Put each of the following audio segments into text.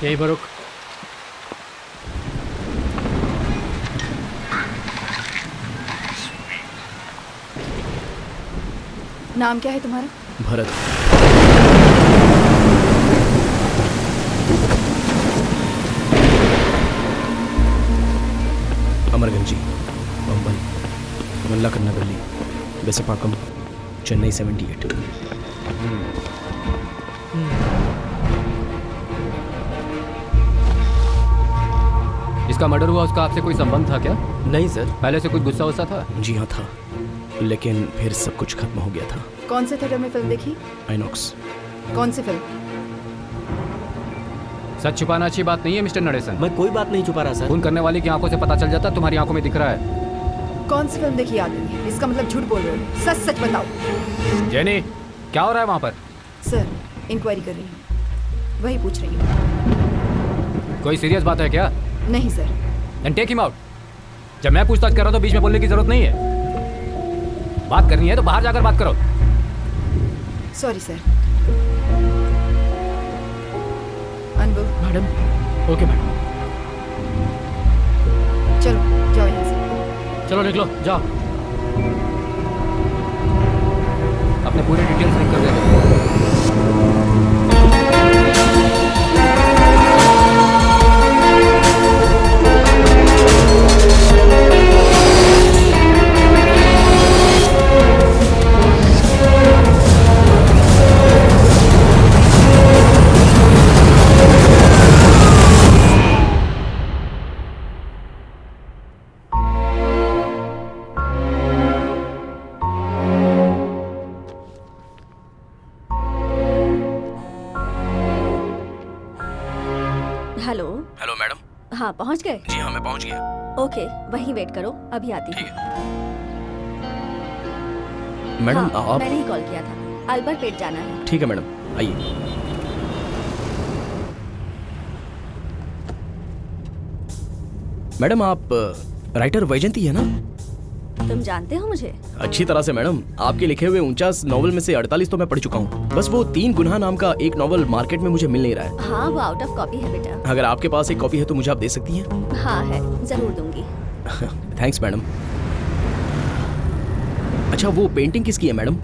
यही पर रुक। नाम क्या है तुम्हारा? भरत। अमरगंजी, बम्बई, मल्लाकन्ना गली, बेसपाकम, चेन्नई 78। इसका मर्डर हुआ, उसका आपसे कोई संबंध था क्या? नहीं सर। पहले से कुछ गुस्सा वुस्सा था? जी हाँ था, लेकिन फिर सब कुछ खत्म हो गया था। कौन से थिएटर में फिल्म देखी? आइनॉक्स। कौन सी फिल्म? सच छुपाना अच्छी बात नहीं है मिस्टर नरेसन। मैं कोई बात नहीं छुपा रहा सर। खून करने वाले की आंखों से पता चल जाता, तुम्हारी आंखों में दिख रहा है। कौन सी फिल्म देखी याद नहीं है, इसका मतलब झूठ बोल रहे हो। सच सच बताओ। जेनी, क्या हो रहा है वहाँ पर? सर, इंक्वायरी कर रही हूँ, वही पूछ रही हूँ। कोई सीरियस बात है क्या? नहीं sir. Then take him out। जब मैं पूछताछ कर रहा हूँ तो बीच में बोलने की जरूरत नहीं है। बात करनी है तो बाहर जाकर बात करो। Sorry sir. अनुभव। मैडम। Okay madam. चलो जाओ यहाँ से। चलो निकलो, जाओ। अपने पूरे डिटेल्स लिख कर दे दो। हेलो। Hello madam. हाँ, पहुँच गए? जी हाँ, मैं पहुंच गया। ओके, वहीं वेट करो, अभी आती हूँ। मैडम हाँ, आप। मैंने ही कॉल किया था, अल्बरपेट जाना है। ठीक है मैडम, आइए। मैडम आप राइटर वैजयंती है ना? तुम जानते हो मुझे? अच्छी तरह से मैडम। आपके लिखे हुए 49 नॉवल में से 48 तो मैं पढ़ चुका हूँ। बस वो 3 गुनाह नाम का एक नॉवल मार्केट में मुझे मिल नहीं रहा है। हाँ, वो आउट ऑफ कॉपी है बेटा। अगर आपके पास एक कॉपी है तो मुझे आप दे सकती हैं? हाँ है, जरूर दूंगी। Thanks madam. अच्छा, वो पेंटिंग किसकी है मैडम?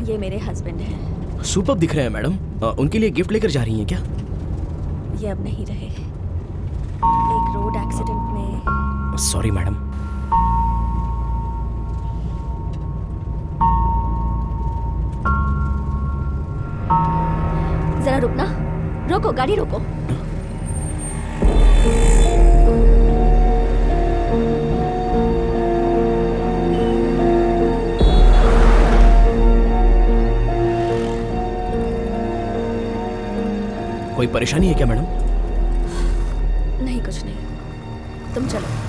ये मेरे हस्बैंड हैं। सुपर्ब दिख रहे हैं मैडम। उनके लिए गिफ्ट लेकर जा रही हैं क्या? ये अब नहीं रहे, एक रोड एक्सीडेंट में। Sorry madam. जरा रुकना, रोको, गाड़ी रोको। कोई परेशानी है क्या मैडम? नहीं, कुछ नहीं, तुम चलो।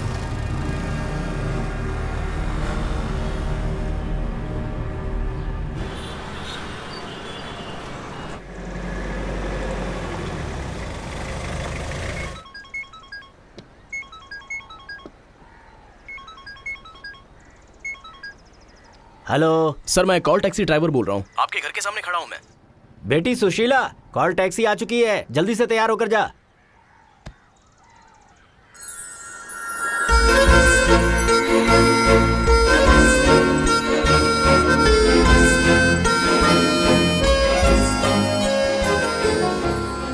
हेलो सर, मैं कॉल टैक्सी ड्राइवर बोल रहा हूँ। आपके घर के सामने खड़ा हूँ मैं। बेटी सुशीला, कॉल टैक्सी आ चुकी है, जल्दी से तैयार होकर जा।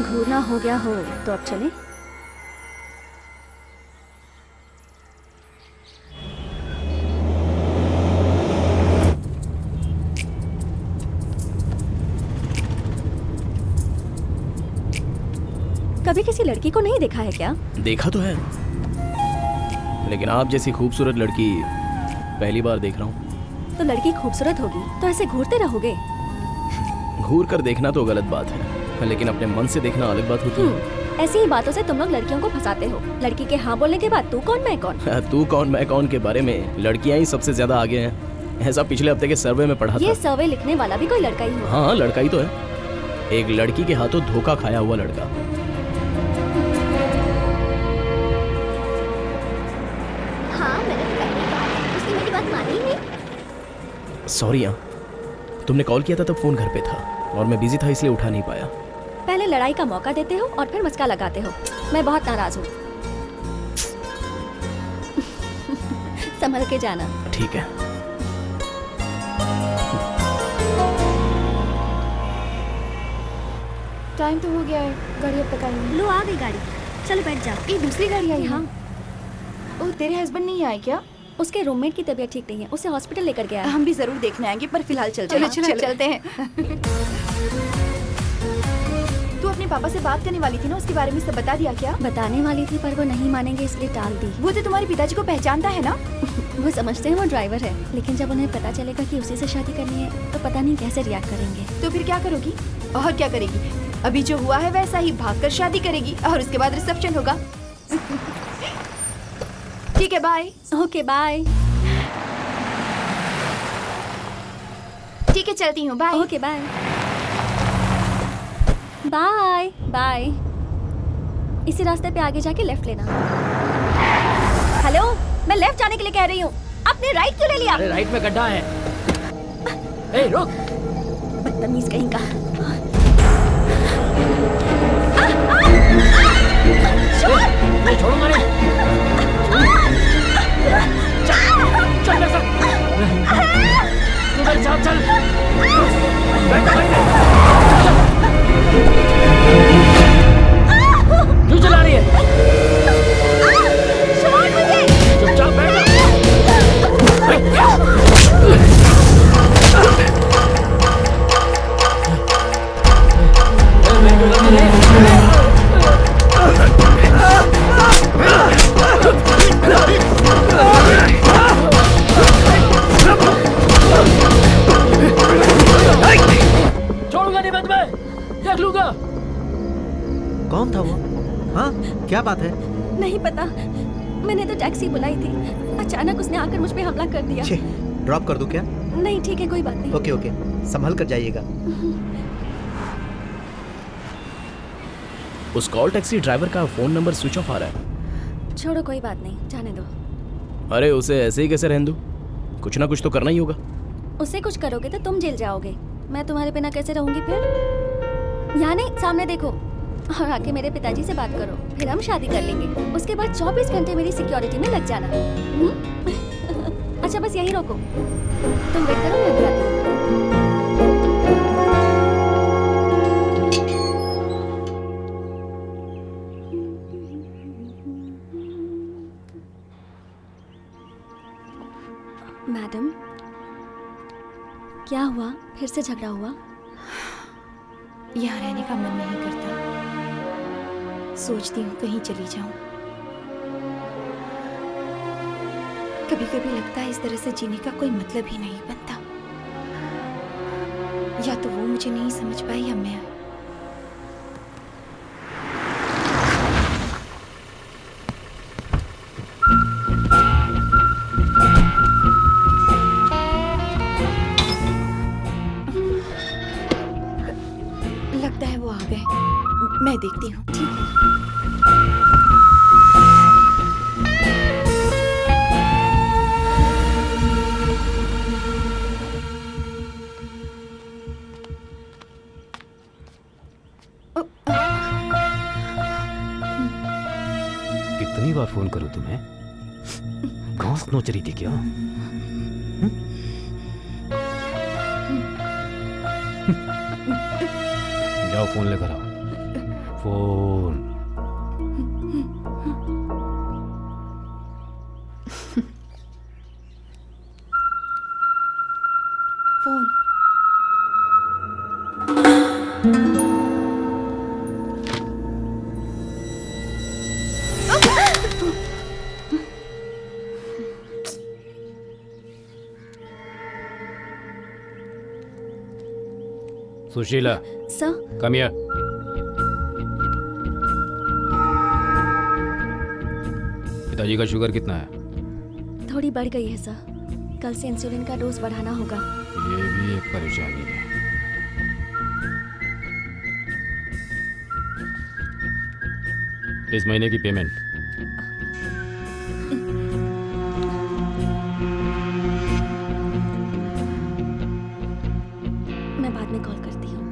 घूरना हो गया हो तो अब चले। कभी किसी लड़की को नहीं देखा है क्या? देखा तो है, लेकिन आप जैसी खूबसूरत लड़की पहली बार देख रहा हूँ। तो लड़की खूबसूरत होगी तो ऐसे घूरते रहोगे? घूर कर देखना तो गलत बात है, लेकिन अपने मन से देखना अलग बात होती है। ऐसी ही बातों से तुम लोग लड़कियों को फंसाते हो। लड़की के हाँ बोलने के बाद तू कौन मैं कौन। तू कौन मैं कौन के बारे में लड़कियां ही सबसे ज्यादा आगे हैं। ऐसा पिछले हफ्ते के सर्वे में पढ़ा ये था। सर्वे लिखने वाला भी कोई लड़का ही हो? हाँ, लड़का ही तो है। एक लड़की के हाथों धोखा खाया हुआ लड़का। हाँ, मैंने तो पहले ही कहा, उसने मेरी बात मानी ही नहीं। सॉरी तुमने कॉल किया था तब फोन घर पे था और मैं बिजी था इसलिए उठा नहीं पाया। पहले लड़ाई का मौका देते हो और फिर मस्का लगाते हो। मैं बहुत नाराज हूँ। संभल के जाना। ठीक है। टाइम तो हो गया है, गाड़ी अब तक आई नहीं। लो आ गई गाड़ी, चलो बैठ जाओ। ये दूसरी गाड़ी आई है? हाँ, ओ तेरे हस्बैंड नहीं आए क्या? उसके रूममेट की तबीयत ठीक नहीं है, उसे हॉस्पिटल लेकर गया है। हम भी जरूर देखने आएंगे, पर फिलहाल चलते हैं। चलते हैं। तू अपने पापा से बात करने वाली थी ना, उसके बारे में सब बता दिया क्या? बताने वाली थी पर वो नहीं मानेंगे, इसलिए टाल दी। वो तो तुम्हारे पिताजी को पहचानता है ना? वो समझते हैं वो ड्राइवर है, लेकिन जब उन्हें पता चलेगा कि उसी से शादी करनी है तो पता नहीं कैसे रिएक्ट करेंगे। तो फिर क्या करोगी? और क्या करेगी? अभी जो हुआ है वैसा ही भागकर शादी करेगी और उसके बाद रिसेप्शन होगा। ठीक है, बाय। Okay bye. ठीक है, चलती हूँ, bye. Okay bye. Bye bye. इसी रास्ते पे आगे जाके लेफ्ट लेना। हेलो, मैं लेफ्ट जाने के लिए कह रही हूँ, आपने राइट क्यों ले लिया? अरे राइट में गड्ढा है। ए रुक। बदतमीज कहीं का। मैं छोड़ूंगा नहीं। चल मेरे साथ। तू मेरे साथ चल। क्यों चला रही है? चुपचाप बैठ जा। छोड़ूंगा नहीं मैं तुम्हें, देख लूंगा। कौन था वो? हाँ, क्या बात है? नहीं पता, मैंने तो टैक्सी बुलाई थी, अचानक उसने आकर मुझ पे हमला कर दिया। छे, ड्रॉप कर दूं क्या? नहीं ठीक है, कोई बात नहीं। ओके ओके, संभल कर जाइएगा। उस कॉल टैक्सी ड्राइवर का फोन नंबर स्विच ऑफ आ रहा है। छोड़ो, कोई बात नहीं, जाने दो। अरे उसे ऐसे ही कैसे रहने दूं? कुछ ना कुछ तो करना ही होगा। उससे कुछ करोगे तो तुम जेल जाओगे, मैं तुम्हारे बिना कैसे रहूंगी फिर? यहाँ नहीं, सामने देखो और आके मेरे पिताजी से बात करो, फिर हम शादी कर लेंगे। उसके बाद 24 घंटे मेरी सिक्योरिटी में लग जाना। अच्छा बस यहीं रोको, तुम वेट करो, मैं अभी आती हूँ। मैडम, क्या हुआ? फिर से झगड़ा हुआ? यहाँ रहने का मन नहीं करता, सोचती हूँ कहीं चली जाऊं। कभी कभी लगता है इस तरह से जीने का कोई मतलब ही नहीं बनता। या तो वो मुझे नहीं समझ पाई या मैं। लगता है वो आ गए, मैं देखती हूँ। ठीक है। कितनी बार फोन करूं तुम्हें? घास नोच रही थी क्या? जाओ फोन लेकर आओ। Phone. Phone. Sushila, sir, come here. पिताजी का शुगर कितना है? थोड़ी बढ़ गई है सर, कल से इंसुलिन का डोज बढ़ाना होगा। ये भी एक परेशानी है। इस महीने की पेमेंट। मैं बाद में कॉल करती हूँ।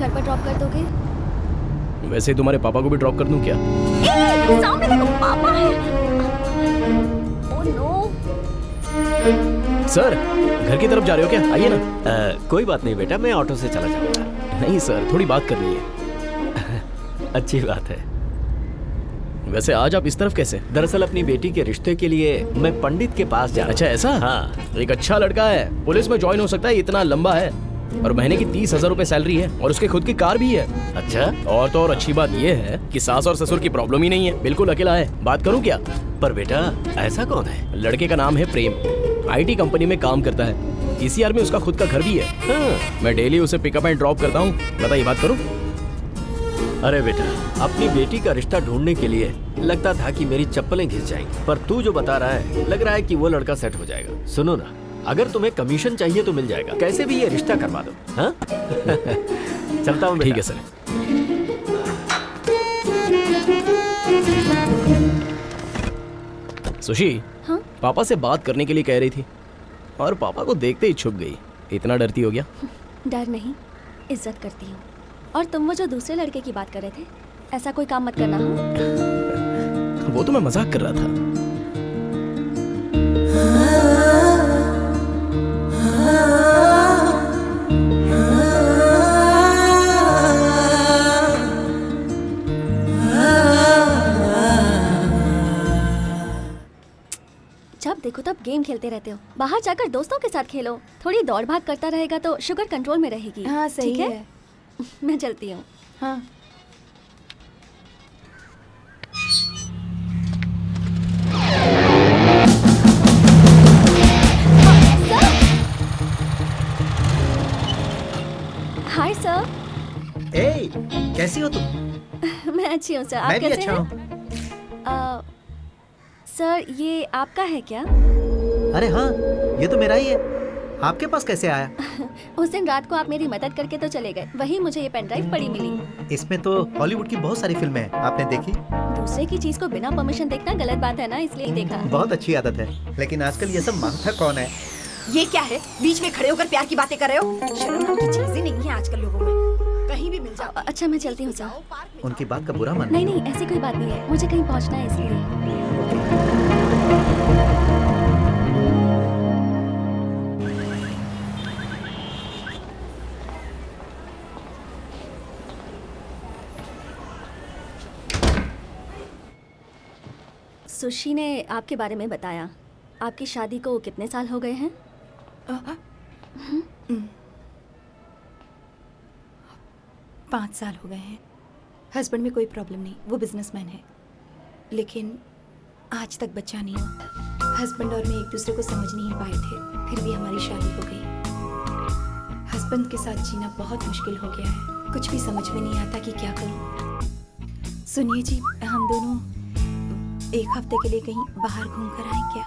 घर पर ड्रॉप कर दोगे? वैसे तुम्हारे पापा को भी ड्रॉप कर दूं क्या? सामने देखो, पापा है। Oh no. सर, घर की तरफ जा रहे हो क्या? आइए ना। कोई बात नहीं बेटा, मैं ऑटो से चला जाऊंगा। नहीं सर, थोड़ी बात करनी है। अच्छी बात है। वैसे आज आप इस तरफ कैसे? दरअसल अपनी बेटी के रिश्ते के लिए मैं पंडित के पास जा रहा हूं। अच्छा ऐसा? हाँ। एक अच्छा लड़का है, पुलिस में ज्वाइन हो सकता है, इतना लंबा है और महीने की 30,000 रुपए सैलरी है और उसके खुद की कार भी है। अच्छा। और तो और अच्छी बात ये है कि सास और ससुर की प्रॉब्लम ही नहीं है, बिल्कुल अकेला है। बात करूं क्या? पर बेटा ऐसा कौन है? लड़के का नाम है प्रेम, IT कंपनी में काम करता है, TCR में उसका खुद का घर भी है। हाँ। मैं डेली उसे पिकअप एंड ड्रॉप करता हूँ। बताइए, बात करूं? अरे बेटा, अपनी बेटी का रिश्ता ढूंढने के लिए लगता था कि मेरी चप्पलें घिस जाएंगी, पर तू जो बता रहा है लग रहा है कि वो लड़का सेट हो जाएगा। सुनो ना, अगर तुम्हें कमीशन चाहिए तो मिल जाएगा, कैसे भी ये रिश्ता करवा दो। हाँ? चलता हूँ। ठीक है सर। सुशी, हाँ? पापा से बात करने के लिए कह रही थी और पापा को देखते ही छुप गई। इतना डरती हो गया? डर नहीं, इज्जत करती हूँ। और तुम वो जो दूसरे लड़के की बात कर रहे थे, ऐसा कोई काम मत करना। हाँ? वो तो मैं मजाक कर रहा था। जब देखो तब गेम खेलते रहते हो। बाहर जाकर दोस्तों के साथ खेलो। थोड़ी दौड़ भाग करता रहेगा तो शुगर कंट्रोल में रहेगी। हाँ सही ठीक है। मैं चलती हूँ। हाँ। Hi sir. ए, कैसी हो तुम? मैं अच्छी हूँ सर, आप मैं भी कैसे अच्छा हैं? हूँ। सर ये आपका है क्या? अरे हाँ, ये तो मेरा ही है। आपके पास कैसे आया? उस दिन रात को आप मेरी मदद करके तो चले गए, वही मुझे ये पेन ड्राइव पड़ी मिली। इसमें तो हॉलीवुड की बहुत सारी फिल्में हैं, आपने देखी? दूसरे की चीज को बिना परमिशन देखना गलत बात है ना, इसलिए देखा। बहुत अच्छी आदत है, लेकिन आजकल ये सब मांगता कौन है? ये क्या है? बीच में खड़े होकर प्यार की बातें कर रहे हो? शर्म नाम की चीज ही नहीं है आजकल लोगों में। कहीं भी मिल जाओ। अच्छा मैं चलती हूँ सर। उनकी बात का बुरा मान नहीं नहीं, ऐसी कोई बात नहीं है, मुझे कहीं पहुँचना है इसलिए। सुशी ने आपके बारे में बताया। आपकी शादी को कितने साल हो गए हैं? 5 साल हो गए हैं। हस्बैंड में कोई प्रॉब्लम नहीं, वो बिजनेसमैन है, लेकिन आज तक बच्चा नहीं हुआ। हस्बैंड और मैं एक दूसरे को समझ नहीं पाए थे, फिर भी हमारी शादी हो गई। हस्बैंड के साथ जीना बहुत मुश्किल हो गया है, कुछ भी समझ में नहीं आता कि क्या करूं। सुनिए जी, हम दोनों एक हफ्ते के लिए कहीं बाहर घूम कर आए क्या?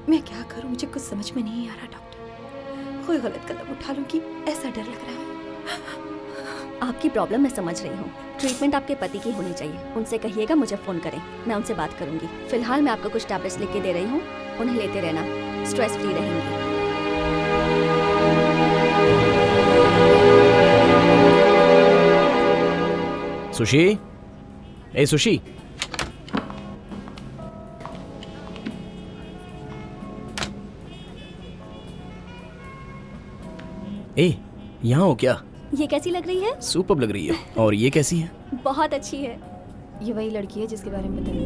मैं क्या करूं, मुझे कुछ समझ में नहीं आ रहा डॉक्टर। कोई गलत कदम उठा लूं कि ऐसा डर लग रहा है। आपकी प्रॉब्लम मैं समझ रही हूँ। ट्रीटमेंट आपके पति की होनी चाहिए। उनसे कहिएगा मुझे फ़ोन करें, मैं उनसे बात करूँगी। फिलहाल मैं आपको कुछ टैबलेट्स लिख के दे रही हूँ, उन्हें लेते रहना, स्ट्रेस फ्री रहेंगी। सुशी, ए सुशी, ए यहाँ हो क्या? ये कैसी लग रही है? सुपर्ब लग रही है। और ये कैसी है? बहुत अच्छी है। ये वही लड़की है जिसके बारे में बताया।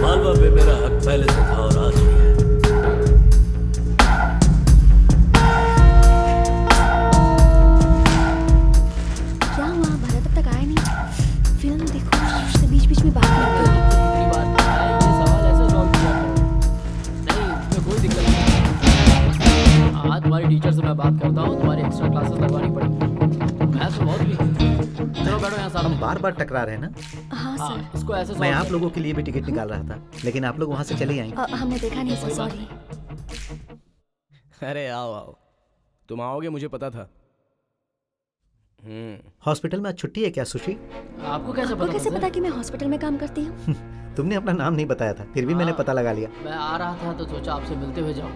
मालवा पे मेरा हक पहले से था और आज भी है। क्या हुआ? भरत अब तक आया नहीं। फिल्म देखो, उससे बीच बीच में बात मत करो। कितनी बार कहा है, ये सवाल ऐसे सॉल्व किया करो। नहीं, इसमें कोई दिक्कत बार बार टकरा रहे हैं ना। हाँ सर। इसको ऐसे मैं आप लोगों के लिए भी टिकट निकाल रहा था, लेकिन आप लोग वहाँ से चले आएंगे। हमने देखा नहीं सर, सॉरी। अरे आओ आओ, तुम आओगे मुझे पता था। हॉस्पिटल में आज छुट्टी है क्या सुशी? आपको कैसे आपको कैसे पता कि मैं हॉस्पिटल में काम करती हूँ? तुमने अपना नाम नहीं बताया था, फिर भी मैंने पता लगा लिया। मैं आ रहा था तो सोचा आपसे मिलते हुए जाऊं।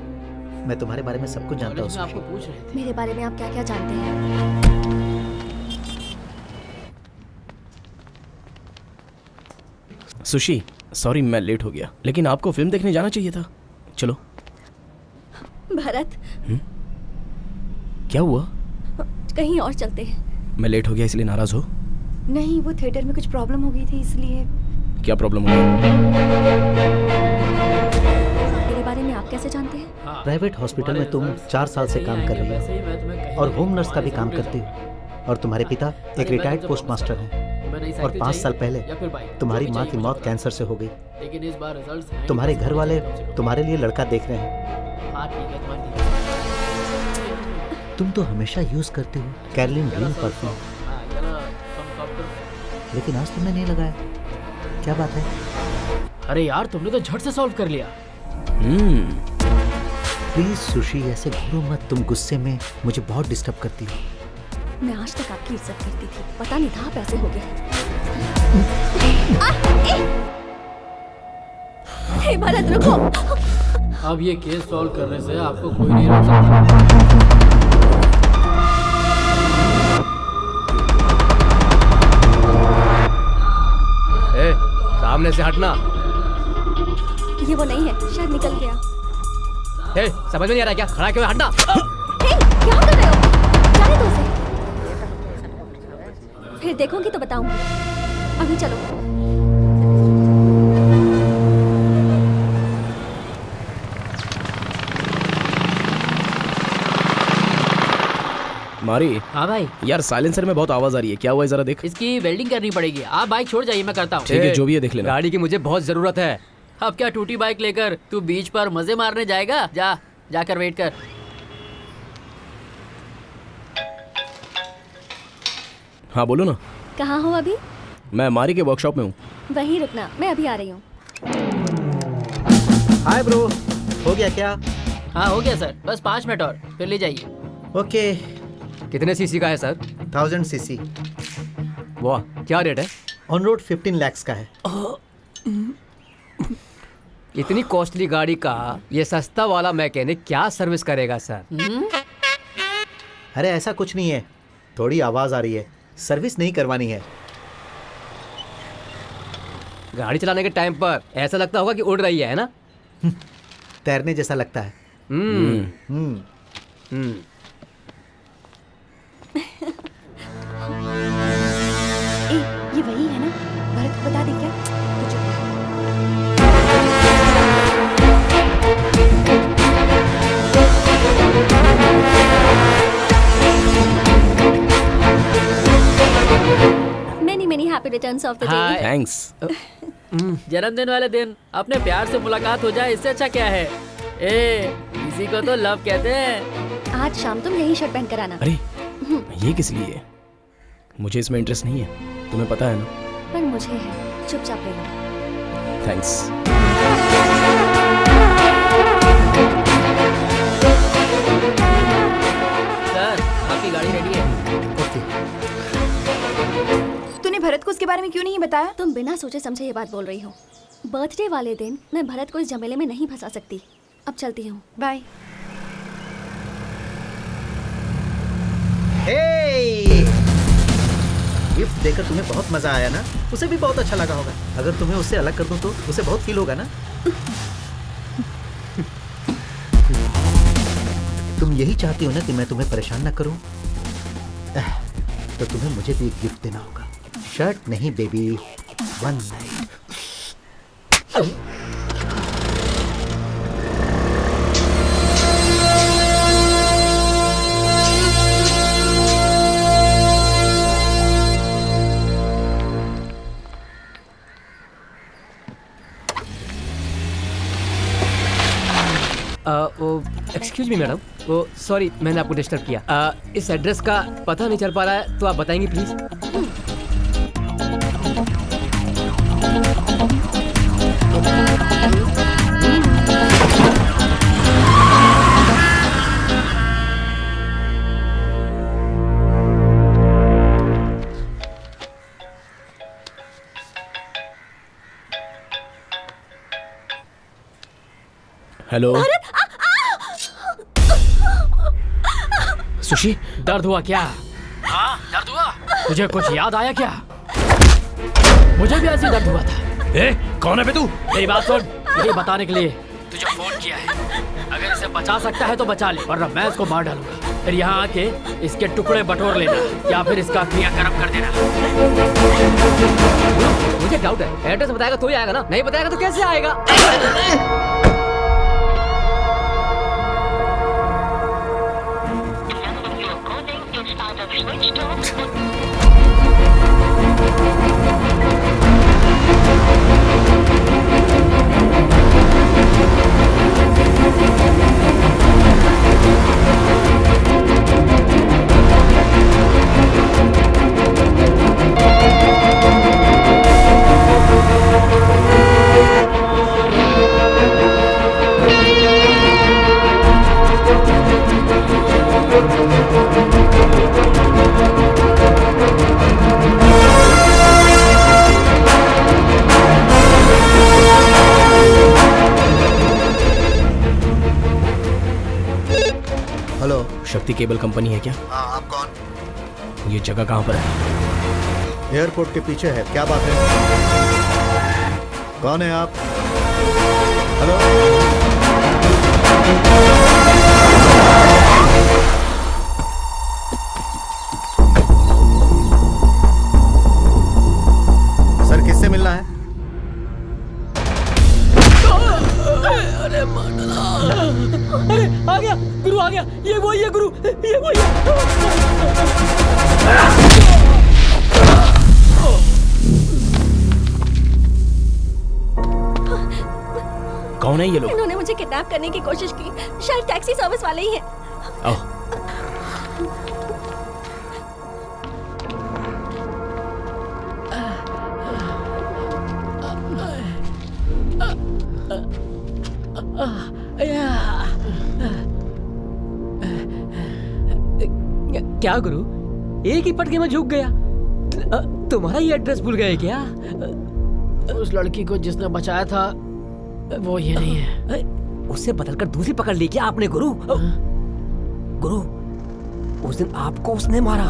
मैं तुम्हारे बारे में सब कुछ जानता हूँ आपको सुशी। पूछ रहे थे। मेरे बारे में आप क्या क्या जानते हैं? सुशी, सॉरी मैं लेट हो गया, लेकिन आपको फिल्म देखने जाना चाहिए था। चलो। भरत, क्या हुआ? कहीं और चलते हैं। मैं लेट हो गया इसलिए नाराज हो? नहीं, वो थिएटर में कुछ प्रॉब्लम हो गई थी इसलिए। क्या प्रॉब्लम हो गई? मेरे बारे में आप कैसे जानते हैं? प्राइवेट हॉस्पिटल में तुम 4 साल से काम कर रही हो और होम नर्स का भी काम करती हो, और तुम्हारे पिता एक रिटायर्ड पोस्ट मास्टर हैं, और 5 साल पहले तुम्हारी माँ की मौत कैंसर से हो गई। लेकिन इस बार रिजल्ट्स तुम्हारे घर वाले तुम्हारे लिए लड़का देख रहे हैं। हाँ ठीक है, तुम्हारी तुम तो हमेशा यूज करते हो कैरलिन ड्रीम परफ्यूम, लेकिन आज तुमने नहीं लगाया, क्या बात है? अरे यार, तुमने तो झट से सॉल्व कर लिया। प्लीज सुशी, ऐसे घूरो मत, तुम गुस्से में मुझे बहुत डिस्टर्ब करती हो। मैं आज तक आपकी इज्जत करती थी, पता नहीं था आप ऐसे हो गए। हे भरत, रुको। अब ये केस सॉल्व करने से आपको कोई नहीं रोक सकता। सामने से हटना। ये वो नहीं है, शायद निकल गया। समझ में नहीं आ रहा क्या? खड़ा क्यों है? हटना। क्या कर रहे हो? जाने दो उसे। फिर देखूंगी तो बताऊंगी, अभी चलो। मारी। हाँ भाई, यार साइलेंसर में बहुत आवाज आ रही है, क्या हुआ है जरा देख। इसकी वेल्डिंग करनी पड़ेगी। आप बाइक छोड़ जाइए, मैं करता हूँ। ठीक है, जो भी है देख लेना। गाड़ी की मुझे बहुत जरूरत है। अब क्या टूटी बाइक लेकर तू बीच पर मजे मारने जाएगा? जाकर वेट कर। हाँ बोलो ना। कहाँ हो अभी? मैं मारी के वर्कशॉप में हूँ। वहीं रुकना, मैं अभी आ रही हूँ। हाय ब्रो, हो गया क्या? हाँ हो गया सर, बस 5 मिनट और, फिर ले जाइए। ओके। कितने सीसी का है सर? 1000 सीसी। वाह, क्या रेट है? ऑन रोड 15 lakhs का है। इतनी कॉस्टली गाड़ी का ये सस्ता वाला मैकेनिक क्या सर्विस करेगा सर? अरे ऐसा कुछ नहीं है, थोड़ी आवाज आ रही है, सर्विस नहीं करवानी है। गाड़ी चलाने के टाइम पर ऐसा लगता होगा कि उड़ रही है ना? तैरने जैसा लगता है। ए, ये वही है ना? भरत को बता दे क्या? तो चुप रहो। Many happy returns of the day. Hi. Thanks. जन्मदिन वाले दिन अपने प्यार से मुलाकात हो जाए, इससे अच्छा क्या है? इसी को तो लव कहते हैं। आज शाम तुम यही शर्ट पहन कर आना। अरे ये किस लिए है? मुझे इसमें इंटरेस्ट नहीं है, तुम्हें पता है ना। पर मुझे है, चुपचाप ले लो। थैंक्स। सर, आपकी गाड़ी रेडी है। ओके। तूने भरत को उसके बारे में क्यों नहीं बताया? तुम बिना सोचे समझे ये बात बोल रही हो। बर्थडे वाले दिन मैं भरत को इस झमेले में नहीं फंसा सकती। अब चलती हूँ। बाय। गिफ्ट देकर तुम्हें बहुत मजा आया ना? उसे भी बहुत अच्छा लगा होगा। अगर तुम्हें उससे अलग कर दूं तो उसे बहुत फील होगा ना? तुम यही चाहती हो ना कि मैं तुम्हें परेशान ना करूं? तो तुम्हें मुझे भी एक गिफ्ट देना होगा। शर्ट नहीं baby, one night. Excuse me madam, वो सॉरी मैंने आपको डिस्टर्ब किया। इस एड्रेस का पता नहीं चल पा रहा है, तो आप बताएंगे प्लीज? हेलो सुशी, दर्द हुआ क्या? हाँ, दर्द हुआ? तुझे कुछ याद आया क्या? मुझे भी ऐसे दर्द हुआ था। ए, कौन है बे तू? मेरी बात सुन, यही बताने के लिए तुझे फोन किया है। अगर इसे बचा सकता है तो बचा ले, वरना मैं इसको मार डालूंगा। फिर यहाँ आके इसके टुकड़े बटोर लेना या फिर इसका क्रियाक्रम कर देना। मुझे डाउट है, एड्रेस बताएगा तो ही आएगा ना, नहीं बताएगा तो कैसे आएगा? हेलो। शक्ति केबल कंपनी है क्या? हाँ, आप कौन? ये जगह कहाँ पर है? एयरपोर्ट के पीछे है। क्या बात है? कौन है आप? हेलो। सर, किससे मिलना है? अरे आ गया गुरु, आ गया। ये वही है गुरु, ये वही है। कौन है ये लोग? इन्होंने मुझे किडनैप करने की कोशिश की। शायद टैक्सी सर्विस वाले ही हैं। आओ। क्या गुरु, एक ही पटके में झुक गया? तुम्हारा ये एड्रेस भूल गए क्या? उस लड़की को जिसने बचाया था वो ये नहीं है। उससे बदलकर दूसरी पकड़ ली क्या आपने गुरु? गुरु, उस दिन आपको उसने मारा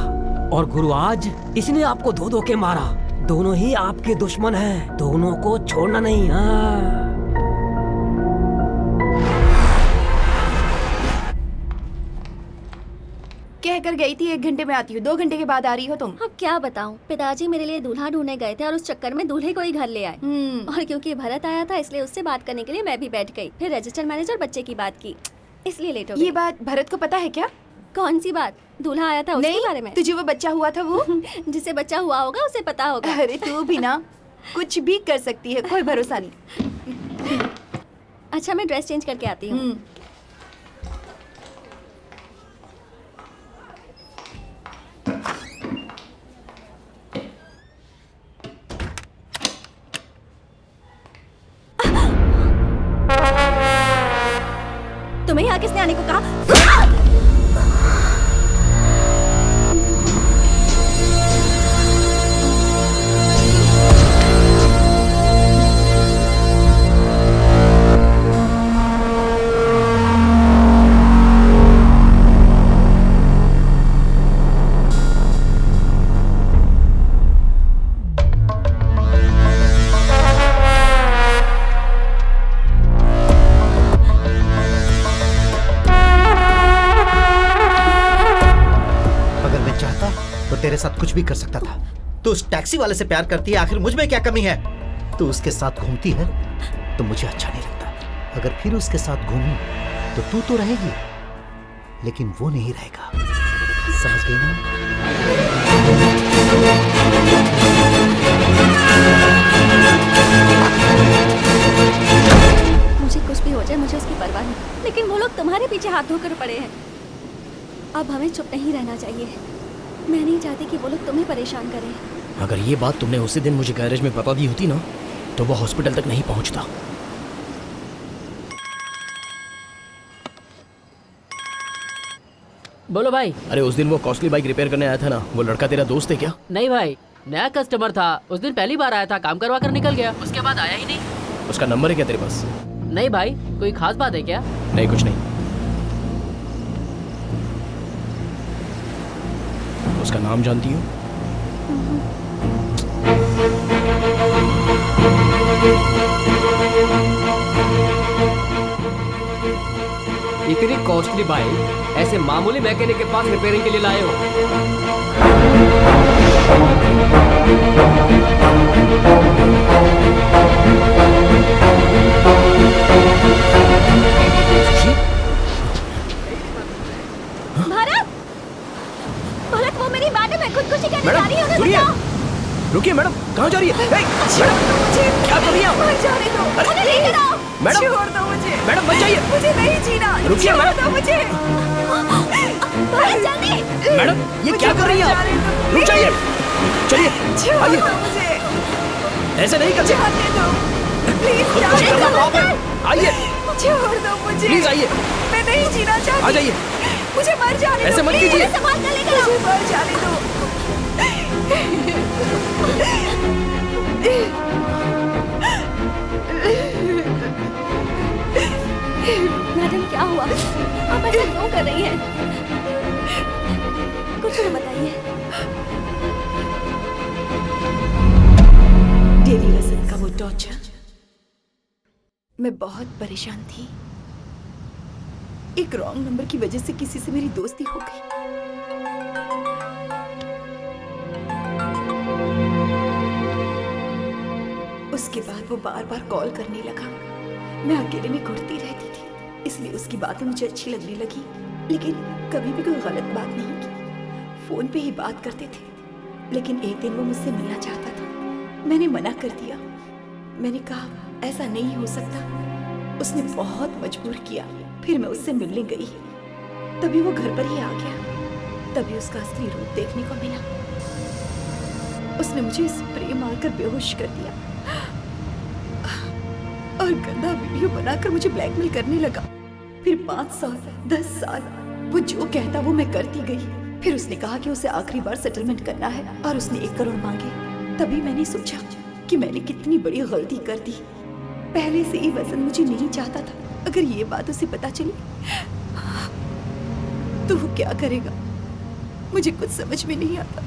और गुरु आज इसने आपको धो धो के मारा। दोनों ही आपके दुश्मन हैं, दोनों को छोड़ना नहीं। हाँ, कह कर गई थी 1 घंटे में आती हूँ, 2 घंटे के बाद आ रही हो तुम। अब क्या बताऊं, पिताजी मेरे लिए दूल्हा ढूंढने गए थे और उस चक्कर में दूल्हे को ही घर ले आए। और क्योंकि भरत आया था इसलिए उससे बात करने के लिए मैं भी बैठ गई। फिर रजिस्टर मैनेजर बच्चे की बात की, इसलिए लेट हो गई। ये बात भरत को पता है क्या? कौन सी बात? दूल्हा आया था उसके बारे में? तुझे वो बच्चा हुआ था वो जिसे बच्चा हुआ होगा उसे पता होगा। अरे तू भी ना कुछ भी कर सकती है, कोई भरोसा नहीं। अच्छा, मैं ड्रेस चेंज करके आती हूँ। तुम्हें यहाँ किसने आने को कहा? तेरे साथ कुछ भी कर सकता था। तू उस टैक्सी वाले से प्यार करती है, आखिर मुझ में क्या कमी है? तू उसके साथ घूमती है तो मुझे अच्छा नहीं लगता। अगर फिर उसके साथ घूमूं तो तू तो रहेगी लेकिन वो नहीं रहेगा। समझ गई ना? मुझे कुछ भी हो जाए, मुझे उसकी परवाह नहीं, लेकिन वो लोग तुम्हारे पीछे हाथ धोकर पड़े हैं। अब हमें चुप नहीं रहना चाहिए। मैं नहीं चाहती कि वो लोग तुम्हें परेशान करें। अगर ये बात तुमने उसी दिन मुझे गैरेज में बता दी होती ना तो वो हॉस्पिटल तक नहीं पहुंचता। बोलो भाई। अरे उस दिन वो कॉस्टली बाइक रिपेयर करने आया था ना, वो लड़का तेरा दोस्त है क्या? नहीं भाई, नया कस्टमर था, उस दिन पहली बार आया था, काम करवा कर निकल गया, उसके बाद आया ही नहीं। उसका नंबर है क्या तेरे पास? नहीं भाई, कोई खास बात है क्या? नहीं, कुछ नहीं। उसका नाम जानती हो? इतनी कॉस्टली बाइक ऐसे मामूली मैकेनिक के पास रिपेयरिंग के लिए लाए हो? भारत, भारत वो मेरी मैडम है, खुदकुशी करने जा रही है, उन्हें सुनिए। बचाओ। रुकिए मैडम, कहाँ जा रही है? हे, मैडम, क्या कर रही हैं आप? उन्हें लेकर आओ। मैडम, छोड़ दो मुझे, मैडम बच जाइए। मुझे नहीं जीना। रुकिए छोड़ मैडम। दो मुझे। भारत जल्दी। मैडम, ये क्या कर रही हैं आप? रुक जाइए। चलिए, छोड़ आइए। दो मुझे। ऐसे नहीं करते। जाने दो। प्लीज खुदकुशी जाने करना दो। पाप है। आइए, छोड़ दो मुझे। प्लीज आइए। मैं नहीं जीना चाहती। आ जाइए। मुझे मर जाने दो। ऐसे मत प्लीज। कीजिए। संभाल कर लेकर आओ। मुझे मर जाने दो। मैडम क्या हुआ? आप ऐसा क्यों कर रही हैं? कुछ तो बताइए। डेली रसन का वो टॉर्चर, मैं बहुत परेशान थी। एक रॉन्ग नंबर की वजह से किसी से मेरी दोस्ती हो गई। उसके बाद वो बार बार कॉल करने लगा। मैं अकेले में घुटती रहती थी, इसलिए उसकी बातें मुझे अच्छी लगने लगी, लेकिन कभी भी कोई गलत बात नहीं की। फोन पे ही बात करते थे, लेकिन एक दिन वो मुझसे मिलना चाहता था। मैंने मना कर दिया। मैंने कहा ऐसा नहीं हो सकता। उसने बहुत मजबूर किया। फिर मैं उससे मिलने गई, तभी वो घर पर ही आ गया। तभी उसका असली रूप देखने को मिला। उसने मुझे स्प्रे मारकर बेहोश कर दिया और गंदा वीडियो बनाकर मुझे ब्लैकमेल करने लगा। फिर 5 साल 10 साल वो जो कहता वो मैं करती गई। फिर उसने कहा कि उसे आखिरी बार सेटलमेंट करना है और उसने 1 करोड़ मांगे। तभी मैंने सोचा कि मैंने कितनी बड़ी गलती कर दी। पहले से ही वसंत मुझे नहीं चाहता था। अगर ये बात उसे पता चली तो वो क्या करेगा, मुझे कुछ समझ में नहीं आता।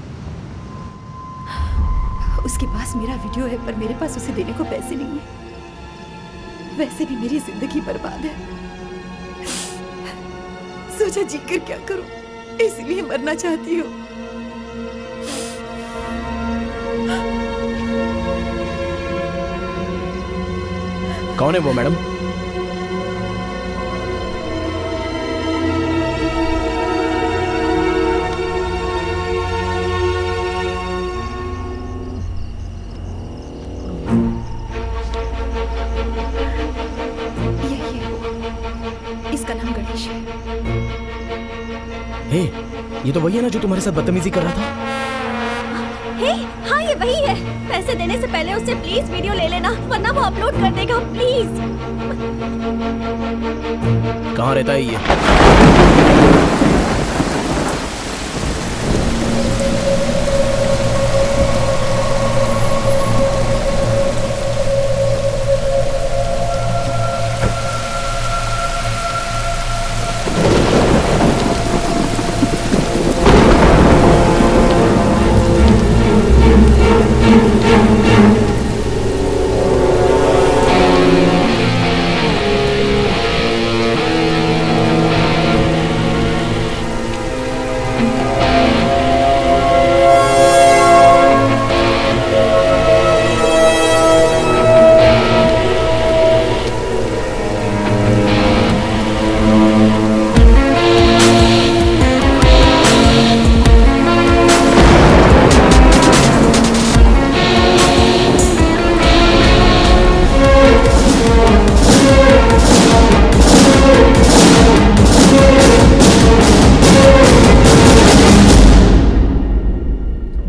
उसके पास मेरा वीडियो है, पर मेरे पास उसे देने को पैसे नहीं है। वैसे भी मेरी जिंदगी बर्बाद है। सोचा जीकर क्या करूं, इसलिए मरना चाहती हूँ। कौन है वो मैडम? इसका नाम गणेश है। हे, ये तो वही है ना जो तुम्हारे साथ बदतमीजी कर रहा था? हे, हाँ ये वही है। पैसे देने से पहले उससे प्लीज वीडियो ले लेना, वरना वो अपलोड कर देगा। प्लीज। कहाँ रहता है ये?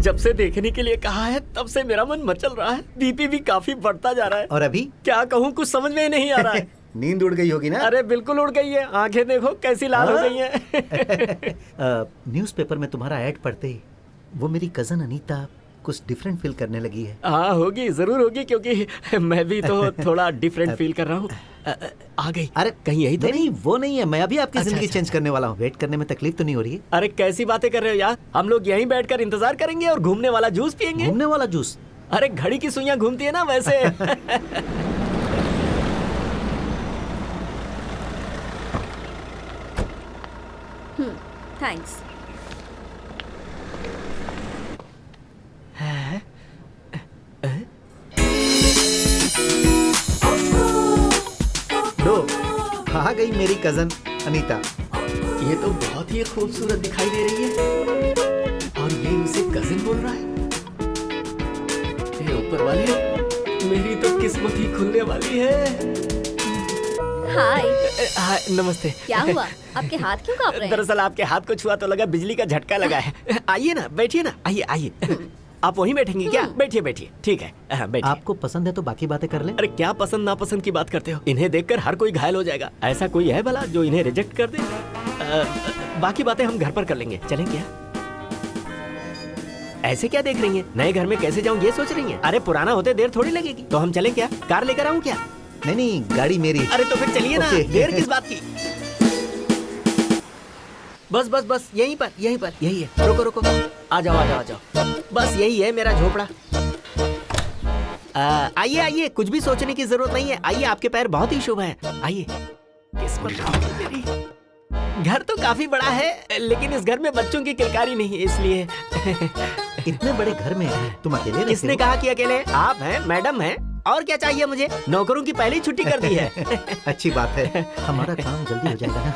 जब से देखने के लिए कहा है तब से मेरा मन मचल रहा है। बीपी भी काफी बढ़ता जा रहा है। और अभी क्या कहूँ, कुछ समझ में ही नहीं आ रहा है। नींद उड़ गई होगी ना? अरे बिल्कुल उड़ गई है, आंखें देखो कैसी लाल हो गई हैं। न्यूज़पेपर में तुम्हारा ऐड पढ़ते ही वो मेरी कजन अनीता कुछ डिफरेंट फील करने लगी है। हाँ होगी, जरूर होगी, क्योंकि मैं भी तो थोड़ा डिफरेंट फील कर रहा हूँ। आ गई। अरे कहीं यही तो नहीं, वो नहीं है। मैं अभी आपकी अच्छा, जिंदगी अच्छा, चेंज करने वाला हूँ। वेट करने में तकलीफ तो नहीं हो रही है? अरे कैसी बातें कर रहे हो यार, हम लोग यहीं बैठकर इंतजार करेंगे और घूमने वाला जूस पियेंगे। घूमने वाला जूस? अरे घड़ी की सुइयां घूमती है ना वैसे। थैंक्स। दो आ गई मेरी कजन अनीता। ये तो बहुत ही खूबसूरत दिखाई दे रही है और ये उसे कजिन बोल रहा है। हे ऊपर वाले, मेरी तो किस्मत ही खुलने वाली है। हाय। हाँ, नमस्ते। क्या हुआ, आपके हाथ क्यों कांप रहे हैं? दरअसल आपके हाथ को छुआ तो लगा बिजली का झटका लगा है। आइए ना, बैठिए ना, आइए आइए। आप वहीं बैठेंगी क्या? बैठिए बैठिए, ठीक है, बैठिए। आपको पसंद है तो बाकी बातें कर लें। अरे क्या पसंद नापसंद की बात करते हो? इन्हें देखकर हर कोई घायल हो जाएगा। ऐसा कोई है भला जो इन्हें रिजेक्ट कर दे? बाकी बातें हम घर पर कर लेंगे, चलें क्या? ऐसे क्या देख रही हैं? नए घर में कैसे जाऊं ये सोच रही हैं? अरे पुराना होते देर थोड़ी लगेगी। तो हम चलें क्या? कार लेकर आऊं क्या? नहीं नहीं, गाड़ी मेरी। अरे तो फिर चलिए ना, देर किस बात की? बस बस बस, यहीं पर यही है। रुको रुको, आ जाओ आ जाओ आ जाओ। बस यही है मेरा झोपड़ा। आइए आइए, कुछ भी सोचने की जरूरत नहीं है। आइए, आपके पैर बहुत ही शुभ हैं। आइए। किस्मत ठीक है मेरी। घर तो काफी बड़ा है, लेकिन इस घर में बच्चों की किलकारी नहीं है, इसलिए। इतने बड़े घर में तुम अकेले रहते हो? किसने कहा कि अकेले? आप हैं, मैडम हैं, और क्या चाहिए मुझे? नौकरों की पहले ही छुट्टी कर दी है। अच्छी बात है, हमारा काम जल्दी हो जाएगा ना।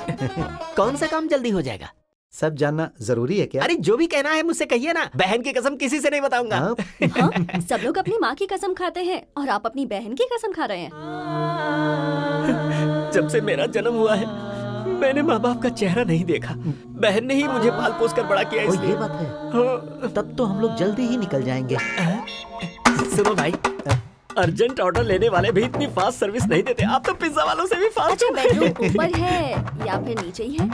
कौन सा काम जल्दी हो जाएगा? सब जानना जरूरी है क्या? अरे जो भी कहना है मुझसे कहिए ना। बहन की कसम किसी से नहीं बताऊंगा। हाँ, सब लोग अपनी माँ की कसम खाते हैं और आप अपनी बहन की कसम खा रहे हैं। जब से मेरा जन्म हुआ है मैंने माँ बाप का चेहरा नहीं देखा। बहन ने ही मुझे पाल पोस कर बड़ा किया, ओ, इसलिए। ये बात है। तब तो हम लोग जल्दी ही निकल जाएंगे। सुनो भाई, अर्जेंट ऑर्डर लेने वाले भी इतनी फास्ट सर्विस नहीं देते। आप तो पिज्जा वालों से भी फास्ट। अच्छा, बेडरूम ऊपर है या फिर नीचे ही है?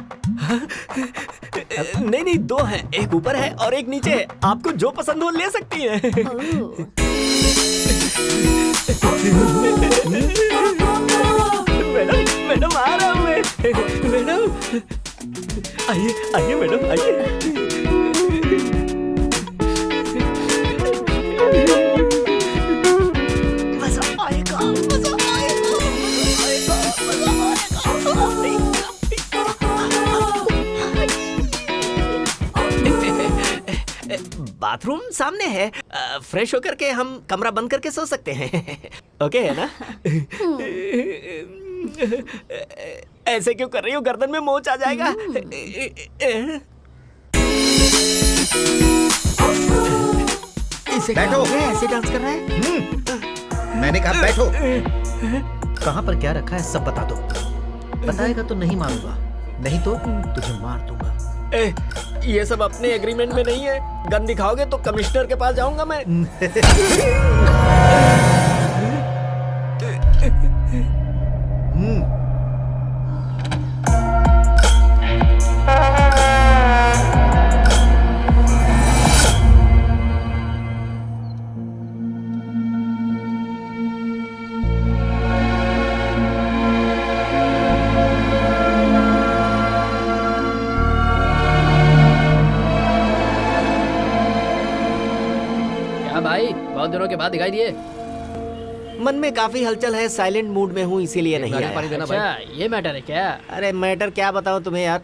नहीं नहीं, दो हैं, एक ऊपर है और एक नीचे है। आपको जो पसंद हो ले सकती हैं। ओह, मैडम मैडम आ रहा हूँ मैं। मैडम आइए आइए मैडम आइए। मजा आएगा, मजा आएगा, मजा आएगा, मजा आएगा। बाथरूम सामने है। फ्रेश होकर के हम कमरा बंद करके सो सकते हैं। ओके है ना? ऐसे क्यों कर रही हो? गर्दन में मोच आ जाएगा। इसे बैठो। ऐसे डांस कर रहा है। मैंने कहा बैठो। कहाँ पर क्या रखा है सब बता दो। बताएगा तो नहीं मारूंगा, नहीं तो तुझे मार दूंगा। ये सब अपने एग्रीमेंट में नहीं है। गन दिखाओगे तो कमिश्नर के पास जाऊंगा मैं। क्या भाई, बहुत दिनों के बाद दिखाई दिए। मन में काफी हलचल है, साइलेंट मूड में हूँ, इसीलिए नहीं आया। पानी देना भाई। ये मैटर है क्या? अरे मैटर क्या बताऊं तुम्हें यार।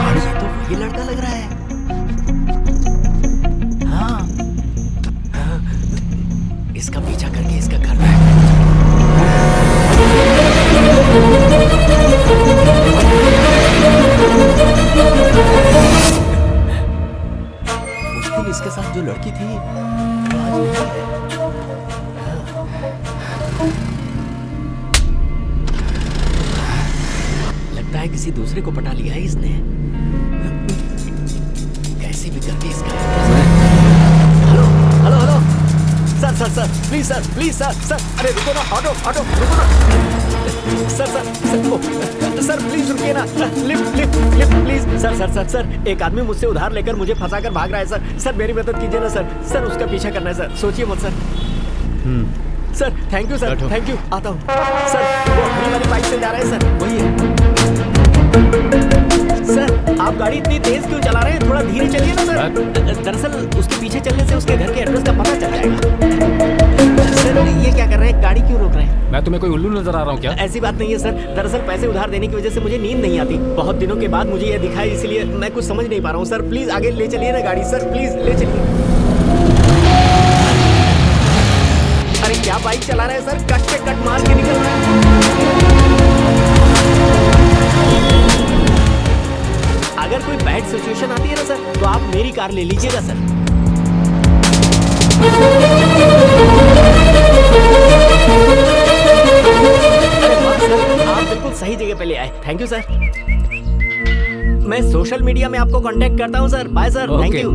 ये तो वही लड़का लग रहा है। हाँ, इसका पीछा करके इसका घर है। उस दिन इसके साथ जो लड़की थी वो आज नहीं है। लगता है किसी दूसरे को पटा लिया है इसने। कैसे भी करके इसका hello hello hello sir sir sir please sir sir अरे रुको ना ऑटो ऑटो रुको ना सर सर सर ओ, सर प्लीज रुकिए ना lift lift lift please sir sir sir sir एक आदमी मुझसे उधार लेकर मुझे फंसा कर भाग रहा है सर सर मेरी मदद कीजिए ना सर सर उसका पीछा करना है सर सोचिए मत sir sir thank you sir thank you आता हूँ सर वो हरी वाली बाइक से जा रहे हैं सर वही है सर आप गाड़ी इतनी तेज क्यों चला रहे हैं थोड़ा धीरे चलिए ना सर दरअसल उसके पीछे चलने से उसके घर के एड्रेस का पता चल जाएगा सर ये क्या कर रहे हैं गाड़ी क्यों रोक रहे हैं मैं तुम्हें कोई उल्लू नजर आ रहा हूँ क्या? ऐसी बात नहीं है सर दरअसल पैसे उधार देने की वजह से मुझे नींद नहीं आती बहुत दिनों के बाद मुझे यह दिखाई इसलिए मैं कुछ समझ नहीं पा रहा हूँ सर प्लीज आगे ले चलिए ना गाड़ी सर प्लीज ले चलिए अरे क्या बाइक चला रहे हैं सर कट पे कट मार के निकल रहा है अगर कोई बैड सिचुएशन आती है ना सर तो आप मेरी कार ले लीजिएगा सर अरे वाह सर आप बिल्कुल सही जगह पे ले आए थैंक यू सर मैं सोशल मीडिया में आपको कांटेक्ट करता हूँ sir bye sir thank you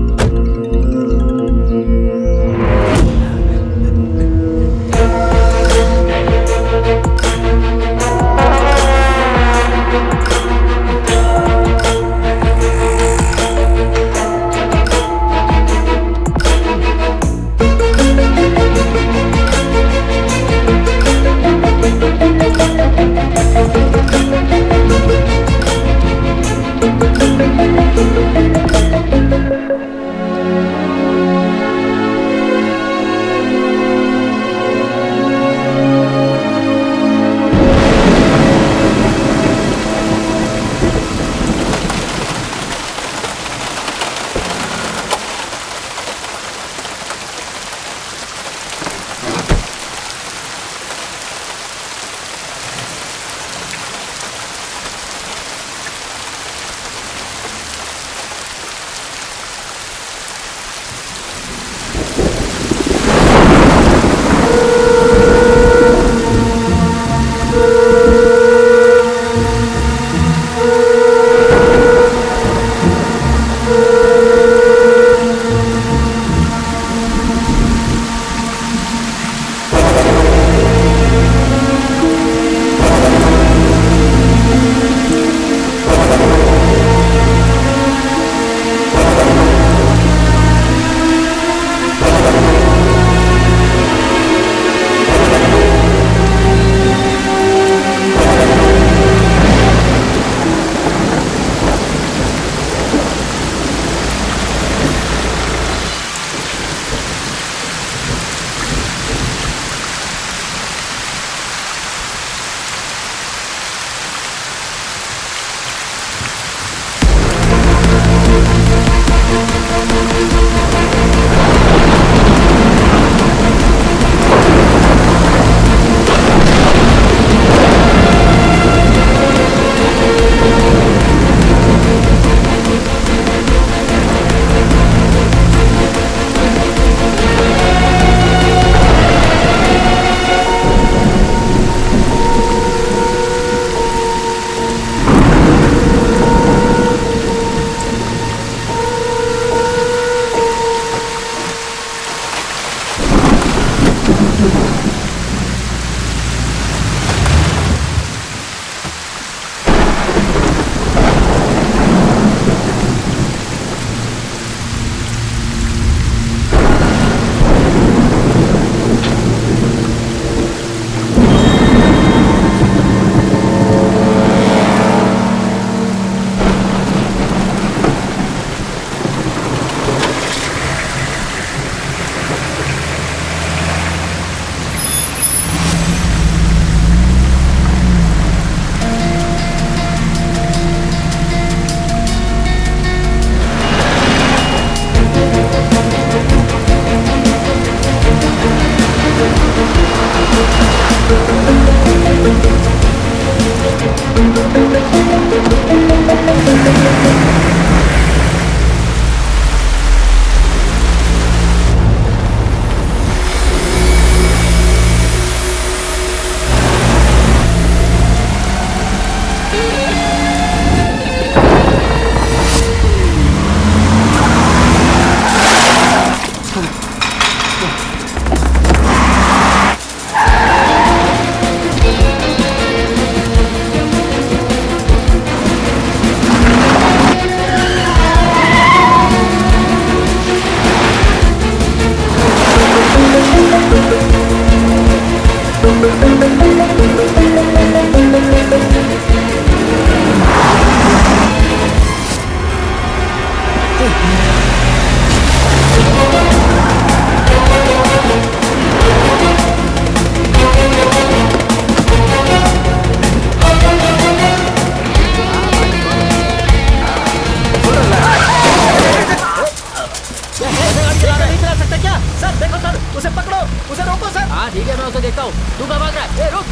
देखता हूँ। तू कहाँ भाग रहा है? रुक।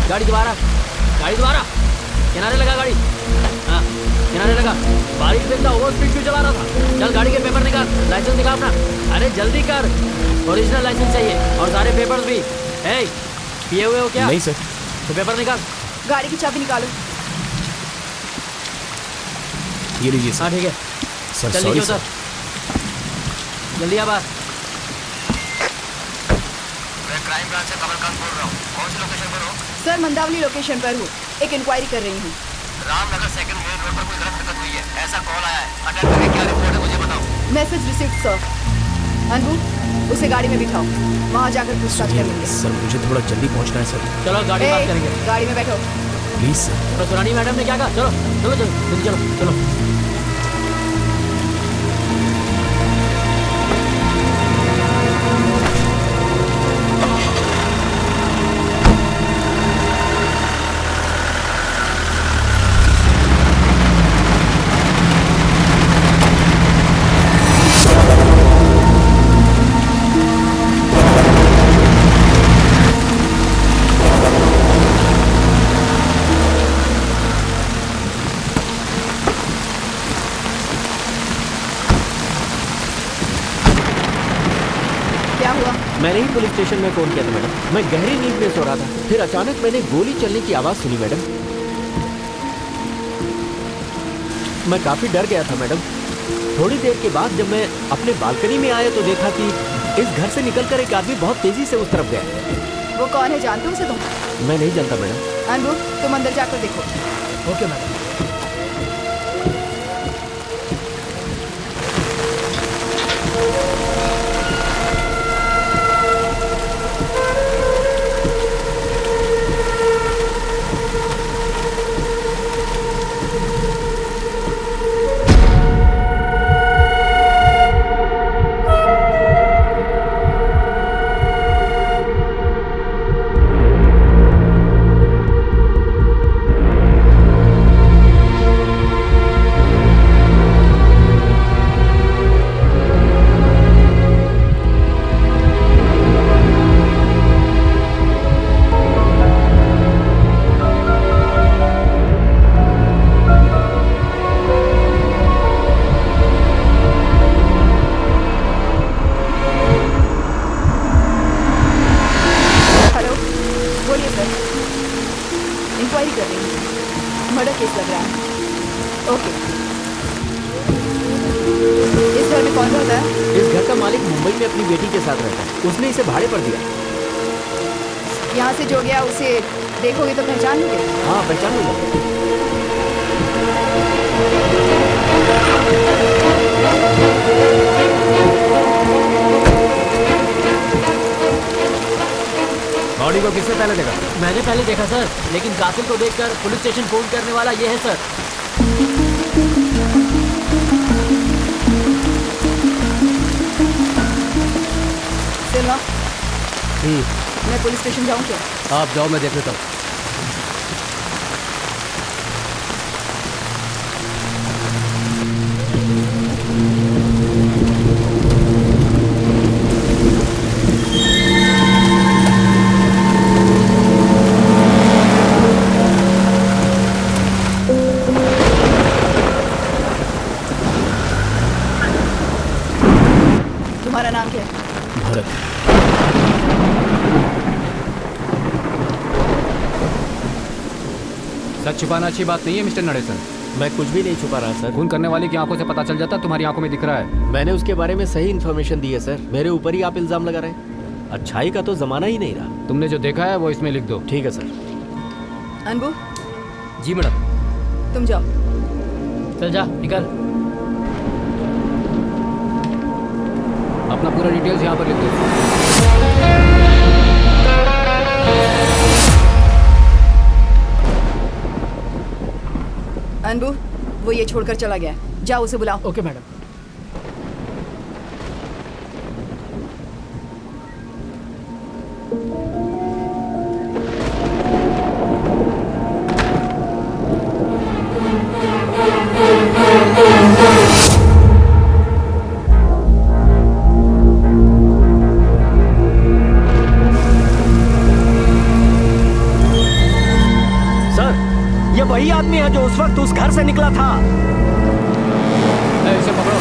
गाड़ी दोबारा किनारे लगा गाड़ी। हाँ किनारे लगा। बारिश देखता ओवर स्पीड क्यों चला रहा था? चल गाड़ी के पेपर निकाल, लाइसेंस दिखा अपना। अरे जल्दी कर, ओरिजिनल लाइसेंस चाहिए और सारे पेपर्स भी। पिए हुए हो क्या? नहीं सर। तो पेपर निकाल। गाड़ी की चाबी निकालो। ये लीजिए हाँ सर। ठीक है, सर चल सॉरी लीजिए सर। उधर। जल्दी आ बाहर। मैं क्राइम ब्रांच से कमलकांत बोल रहा हूँ। कौन सी लोकेशन पर हो? सर मंदावली लोकेशन पर हूँ, एक इंक्वायरी कर रही हूँ। रामनगर सेकंड मेन रोड पर कोई गलत हरकत हुई है, ऐसा कॉल आया है। अटेंड करके क्या रिपोर्ट है मुझे बताओ। Message received sir. अनबू, उसे गाड़ी में बिठाओ, वहाँ जाकर पूछताछ करेंगे। सर मुझे थोड़ा जल्दी पहुंचना है सर। चलो गाड़ी ए, बात करेंगे। गाड़ी में बैठो। Please sir. तो सुरानी मैडम ने क्या कहा? चलो जल्दी चलो। क्या हुआ? मैंने ही पुलिस स्टेशन में फोन किया था मैडम। मैं गहरी नींद में सो रहा था, फिर अचानक मैंने गोली चलने की आवाज सुनी मैडम। मैं काफी डर गया था मैडम। थोड़ी देर के बाद जब मैं अपने बालकनी में आया तो देखा कि इस घर से निकलकर एक आदमी बहुत तेजी से उस तरफ गया। वो कौन है, जानते हो उसे तुम? मैं नहीं जानता मैडम। अनबू, तुम अंदर जाकर देखो। Okay madam. इंक्वायरी कर रही हूँ, मर्डर केस लग रहा है। ओके, इस घर में कौन रहता है? इस घर का मालिक मुंबई में अपनी बेटी के साथ रहता है। उसने इसे भाड़े पर दिया। यहाँ से जो गया उसे देखोगे तो पहचान लोगे? हाँ पहचान लूंगा। बॉडी को किसने पहले देखा? मैंने पहले देखा सर, लेकिन कातिल को देखकर पुलिस स्टेशन फोन करने वाला ये है सर। सिल्वा, मैं पुलिस स्टेशन जाऊँ क्या? आप जाओ, मैं देख लेता हूँ। तुम्हारा नाम क्या है? भरत। सच छुपाना अच्छी बात नहीं है मिस्टर नरेशन। मैं कुछ भी नहीं छुपा रहा सर। खून करने वाले की आंखों से पता चल जाता, तुम्हारी आंखों में दिख रहा है। मैंने उसके बारे में सही इन्फॉर्मेशन दी है सर। मेरे ऊपर ही आप इल्जाम लगा रहे हैं। अच्छाई का तो जमाना ही नहीं रहा। तुमने जो देखा है वो इसमें लिख दो। ठीक है सर। अनबू, जी मैडम। तुम जाओ। चल जा, निकल। अपना पूरा डिटेल्स यहाँ पर लिख दो। अनबू, वो ये छोड़कर चला गया, जाओ उसे बुलाओ। Okay madam. से निकला था। इसे पकड़ो।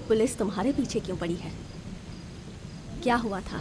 पुलिस तुम्हारे पीछे क्यों पड़ी है? क्या हुआ था?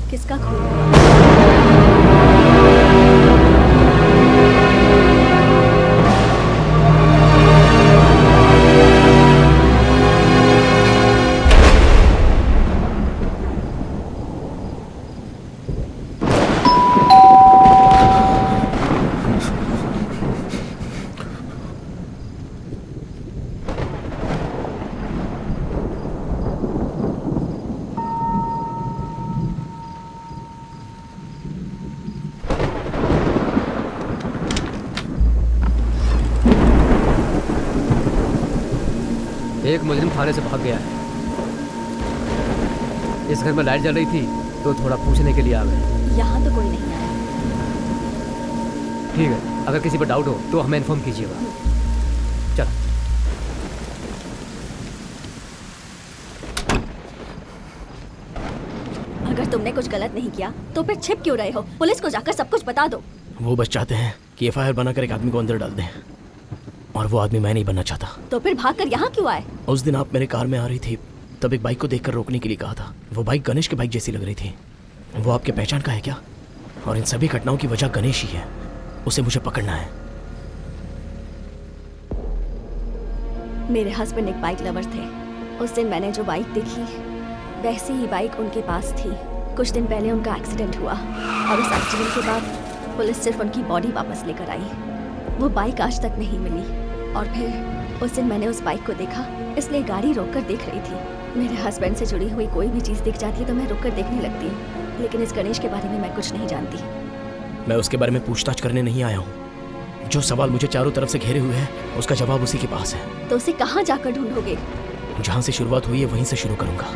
किसका खून हुआ? एक मुजरिम थाने से भाग गया है। इस घर में लाइट जल रही थी तो थोड़ा पूछने के लिए आ गए। यहाँ तो कोई नहीं आया। ठीक है, अगर किसी पर डाउट हो तो हमें इन्फॉर्म कीजिएगा। चलो। अगर तुमने कुछ गलत नहीं किया तो फिर छिप क्यों रहे हो? पुलिस को जाकर सब कुछ बता दो। वो बस चाहते हैं कि एफआईआर बनाकर एक आदमी को अंदर डाल दें, और वो आदमी मैं नहीं बनना चाहता। तो फिर भागकर यहाँ क्यों आए? उस दिन आप मेरे कार में आ रही थी, तब एक बाइक को देखकर रोकने के लिए कहा था। वो बाइक गणेश की बाइक जैसी लग रही थी। वो आपके पहचान का है क्या? और इन सभी घटनाओं की वजह गणेश ही है। उसे मुझे पकड़ना है। मेरे हस्बैंड एक बाइक लवर थे। उस दिन मैंने जो बाइक देखी वैसी ही बाइक उनके पास थी। कुछ दिन पहले उनका एक्सीडेंट हुआ और उस एक्सीडेंट के बाद पुलिस सिर्फ उनकी बॉडी वापस लेकर आई। वो बाइक आज तक नहीं मिली। और फिर उस दिन मैंने उस बाइक को देखा, इसलिए गाड़ी रोककर देख रही थी। मेरे हस्बैंड से जुड़ी हुई कोई भी चीज़ दिख जाती है तो मैं रुककर देखने लगती हूँ। लेकिन इस गणेश के बारे में मैं कुछ नहीं जानती। मैं उसके बारे में पूछताछ करने नहीं आया हूँ। जो सवाल मुझे चारों तरफ से घेरे हुए हैं उसका जवाब उसी के पास है। तो उसे कहाँ जाकर ढूंढोगे? जहाँ से शुरुआत हुई है वहीं से शुरू करूँगा।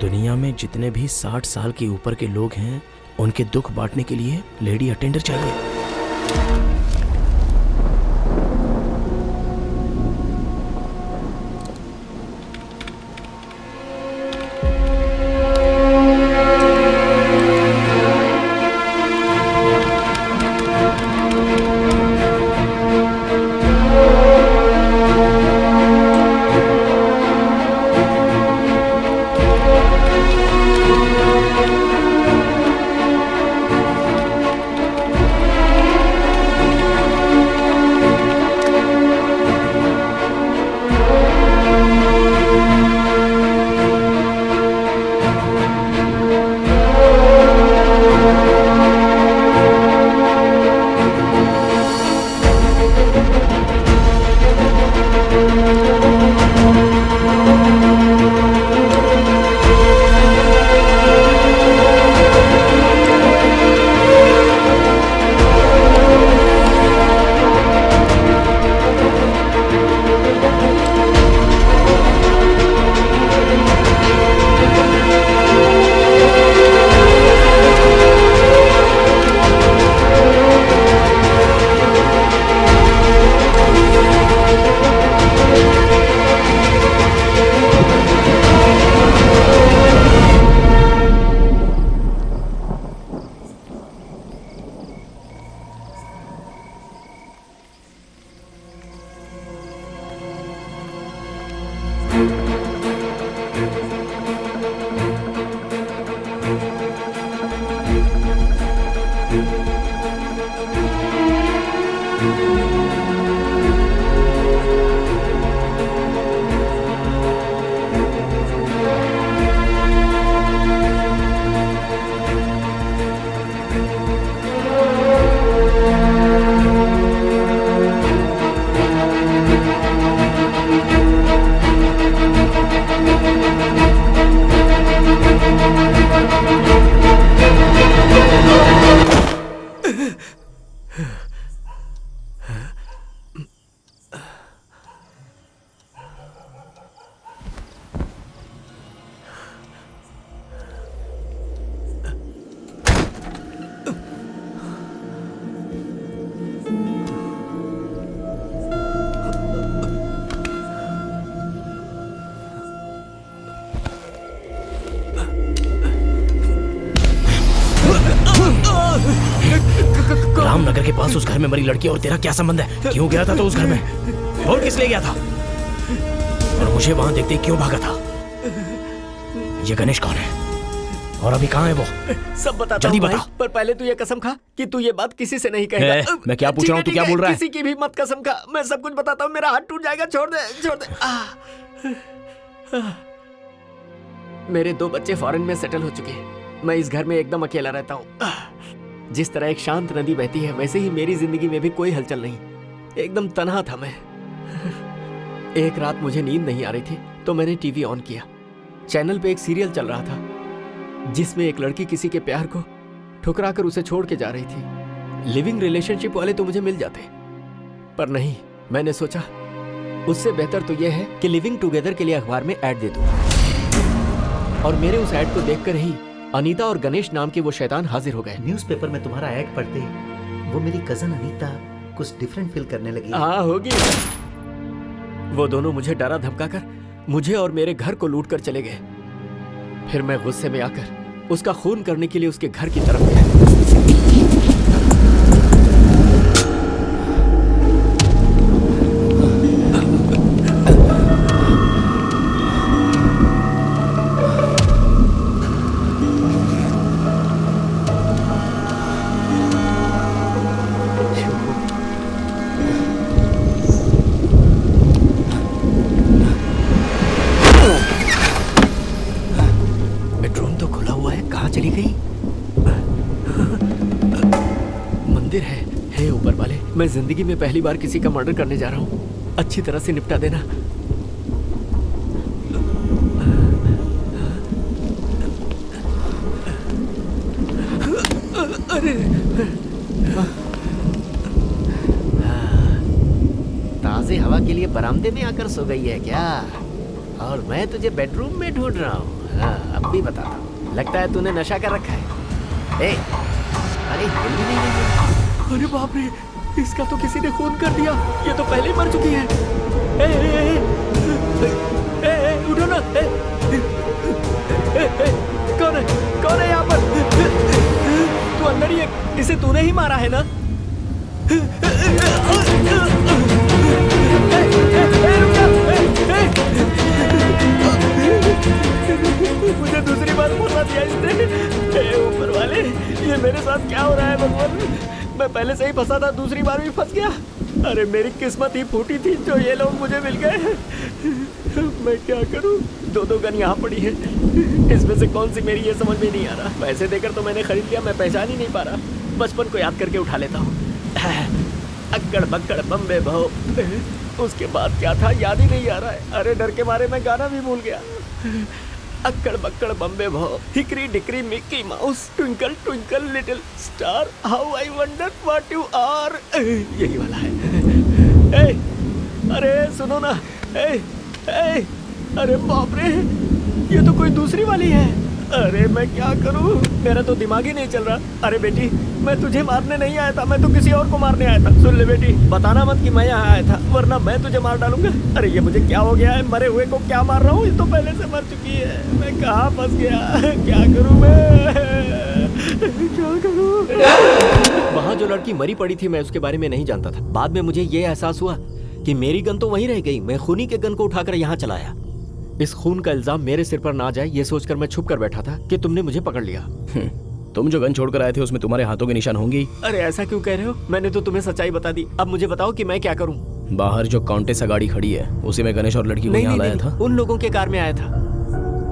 दुनिया में जितने भी 60 साल के ऊपर के लोग हैं उनके दुख बांटने के लिए लेडी अटेंडर चाहिए। रामनगर के पास उस घर में मरी लड़की और तेरा क्या संबंध है? क्यों गया था तो उस घर में? बोल किस लिए गया था? और मुझे वहां देखते क्यों भागा था? ये गणेश कौन है और अभी कहाँ है वो? सब बता जल्दी बता। पर पहले तू ये कसम खा कि तू ये बात किसी से नहीं कहेगा। मैं क्या पूछ रहा हूँ, तू क्या बोल रहा है? किसी की भी मत कसम खा, मैं सब कुछ बताता हूँ। मेरा हाथ टूट जाएगा, छोड़ दे छोड़ दे। मेरे 2 बच्चे फॉरेन में सेटल हो चुके हैं। मैं इस घर में एकदम अकेला रहता हूँ। जिस तरह एक शांत नदी बहती है वैसे ही मेरी जिंदगी में भी कोई हलचल नहीं, एकदम तन्हा था मैं। एक रात मुझे नींद नहीं आ रही थी तो मैंने टीवी ऑन किया। चैनल पे एक सीरियल चल रहा था जिसमें एक लड़की किसी के प्यार को ठुकरा कर उसे छोड़ के जा रही थी। लिविंग रिलेशनशिप वाले तो मुझे मिल जाते, पर नहीं, मैंने सोचा उससे बेहतर तो यह है कि लिविंग टुगेदर के लिए अखबार में ऐड दे दूं। और मेरे उस ऐड को देखकर ही अनीता और गणेश नाम के वो शैतान हाजिर हो गए। न्यूज़पेपर में तुम्हारा ऐड पढ़ते वो मेरी कजन अनीता कुछ डिफरेंट फील करने लगी। हाँ होगी। वो दोनों मुझे डरा धमकाकर मुझे और मेरे घर को लूट कर चले गए। फिर मैं गुस्से में आकर उसका खून करने के लिए उसके घर की तरफ गया। मैं जिंदगी में पहली बार किसी का मर्डर करने जा रहा हूँ। अच्छी तरह से निपटा देना। अरे ताज़ी हवा के लिए बरामदे में आकर सो गई है क्या? और मैं तुझे बेडरूम में ढूंढ रहा हूँ। अब भी बताता हूँ। लगता है तूने नशा कर रखा है। ए, अरे हिल भी नहीं रही है। अरे बाप रे, इसका तो किसी ने खून कर दिया। ये तो पहले ही मर चुकी है। ए, ए, ए, ए, ए, उठो ना। ए, ए, ए, कौन है? कौन है यहाँ पर? तू अंदर ही है। इसे तूने ही मारा है ना? मुझे दूसरी बार फंसा दिया इसने। ऊपर वाले, ये मेरे साथ क्या हो रहा है भगवान? मैं पहले से ही फंसा था, दूसरी बार भी फंस गया। अरे मेरी किस्मत ही फूटी थी जो ये लोग मुझे मिल गए। मैं क्या करूं? दो गन यहाँ पड़ी है, इसमें से कौन सी मेरी ये समझ में नहीं आ रहा। पैसे देकर तो मैंने खरीद लिया, मैं पहचान ही नहीं पा रहा। बचपन को याद करके उठा लेता हूँ। अक्कड़ बक्कड़ बम्बे भो। उसके बाद क्या था याद ही नहीं आ रहा है। अरे डर के मारे मैं गाना भी भूल गया। अक्कड़ बक्कड़ बम्बे भो, hickory dickory Mickey Mouse, twinkle twinkle little star, how I wonder what you are. यही वाला है। ए, अरे सुनो ना। ए, ए, अरे बाप रे, ये तो कोई दूसरी वाली है। अरे मैं क्या करूं? मेरा तो दिमाग ही नहीं चल रहा। अरे बेटी, मैं तुझे मारने नहीं आया था, मैं तो किसी और को मारने आया था। सुन ले बेटी, बताना मत कि मैं यहाँ आया था, वरना मैं तुझे मार डालूंगा। अरे ये मुझे क्या हो गया है? मरे हुए को क्या मार रहा हूँ? ये तो पहले से मर चुकी है। मैं कहाँ फंस गया? क्या करूँ मैं? क्या करूँ? वहाँ जो लड़की मरी पड़ी थी, मैं उसके बारे में नहीं जानता था। बाद में मुझे ये एहसास हुआ कि मेरी गन तो वहीं रह गई। मैं खूनी के गन को उठाकर यहाँ चलाया। इस खून का इल्जाम मेरे सिर पर ना जाए, ये सोचकर मैं छुप कर बैठा था कि तुमने मुझे पकड़ लिया। तुम जो गन छोड़कर आए थे उसमें तुम्हारे हाथों के निशान होंगे। अरे ऐसा क्यों कह रहे हो? मैंने तो तुम्हें सच्चाई बता दी। अब मुझे बताओ कि मैं क्या करूं? बाहर जो काउंटेसा गाड़ी खड़ी है, उसी में गणेश और लड़की को यहाँ लाया था। उन लोगों के कार में आया था।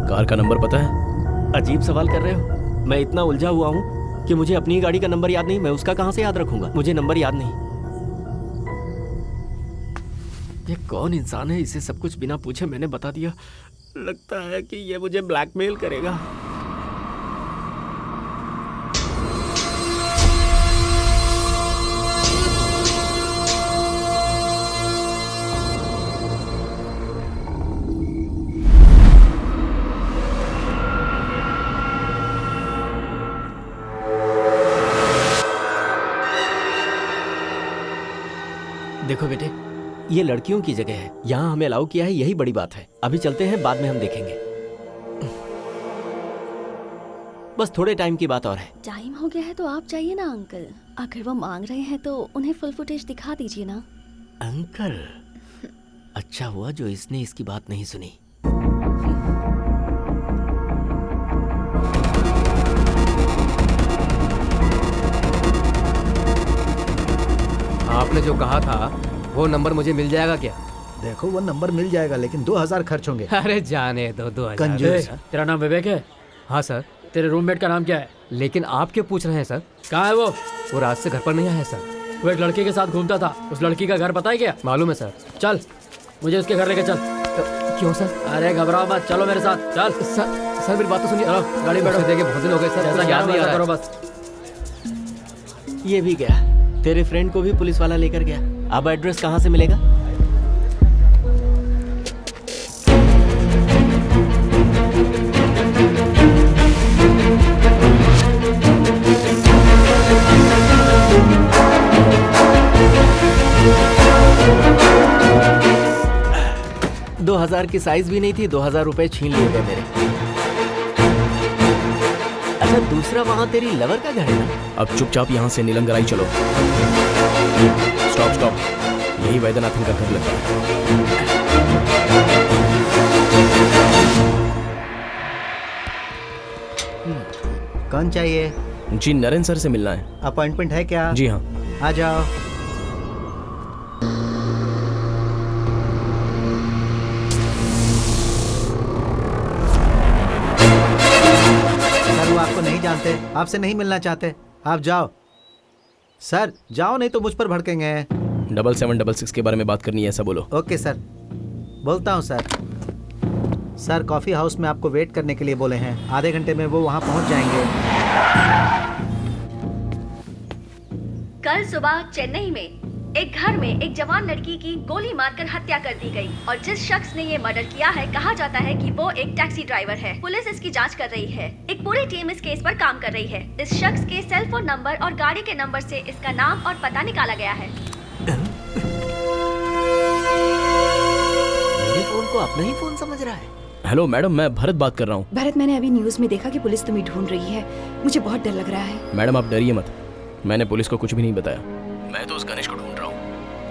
कार का नंबर पता है? अजीब सवाल कर रहे हो। मैं इतना उलझा हुआ हूँ कि मुझे अपनी गाड़ी का नंबर याद नहीं। मैं उसका कहाँ से याद रखूंगा? मुझे नंबर याद नहीं। ये कौन इंसान है? इसे सब कुछ बिना पूछे मैंने बता दिया। लगता है कि ये मुझे ब्लैकमेल करेगा। देखो बेटे, ये लड़कियों की जगह है। यहाँ हमें अलाउ किया है, यही बड़ी बात है। अभी चलते हैं, बाद में हम देखेंगे। बस थोड़े टाइम की बात और है। टाइम हो गया है तो आप जाइए ना अंकल। अगर वो मांग रहे हैं तो उन्हें फुल फुटेज दिखा दीजिए ना। अंकल? अच्छा हुआ जो इसने इसकी बात नहीं सुनी। आपने जो कहा था वो नंबर मुझे मिल जाएगा क्या? देखो वो नंबर मिल जाएगा, लेकिन 2000 खर्च होंगे। अरे जाने दो, 2000। कंजूस। तेरा नाम विवेक है? हाँ सर। तेरे रूममेट का नाम क्या है? लेकिन आप क्यों पूछ रहे हैं सर? कहाँ है वो? वो रात से घर पर नहीं आया सर। वो एक लड़की के साथ घूमता था। उस लड़की का घर पता है क्या? मालूम है सर। चल, मुझे उसके घर लेके चल। क्यों सर? अरे घबराओ मत, चलो मेरे साथ। चल सर मेरी बात तो सुनिए। चलो गाड़ी बैठो। देखे बहुत दिन हो गए सर, जैसा याद नहीं आ रहा करो है। बस। ये भी गया। तेरे फ्रेंड को भी पुलिस वाला लेकर गया। अब एड्रेस कहाँ से मिलेगा? दो 2000 की साइज भी नहीं थी, 2000 रुपए छीन लिए गए मेरे। अच्छा, दूसरा वहाँ तेरी लवर का घर है ना? अब चुपचाप यहाँ से नीलंगराई चलो। स्टॉप स्टॉप, यही वैद्यनाथन का घर लगता है। कौन चाहिए? जी नरेंद्र सर से मिलना है। अपॉइंटमेंट है क्या? जी हाँ। आ जाओ। सर वो आपको नहीं जानते, आपसे नहीं मिलना चाहते। आप जाओ सर, जाओ, नहीं तो मुझ पर भड़केंगे। 7766 के बारे में बात करनी है, ऐसा बोलो। ओके सर, बोलता हूँ सर। सर कॉफ़ी हाउस में आपको वेट करने के लिए बोले हैं। आधे घंटे में वो वहाँ पहुँच जाएंगे। कल सुबह चेन्नई में एक घर में एक जवान लड़की की गोली मारकर हत्या कर दी गई और जिस शख्स ने ये मर्डर किया है कहा जाता है कि वो एक टैक्सी ड्राइवर है। पुलिस इसकी जांच कर रही है। एक पूरी टीम इस केस पर काम कर रही है। इस शख्स के सेल फोन नंबर और गाड़ी के नंबर से इसका नाम और पता निकाला गया है। मेरे फोन को अपना ही फोन समझ रहा है। हेलो मैडम, मैं भरत बात कर रहा हूँ। भरत, मैंने अभी न्यूज में देखा कि पुलिस तुम्हें ढूंढ रही है। मुझे बहुत डर लग रहा है। मैडम आप डरिए मत, मैंने पुलिस को कुछ भी नहीं बताया। मैं तो उस गणेश को ढूंढ रहा हूँ।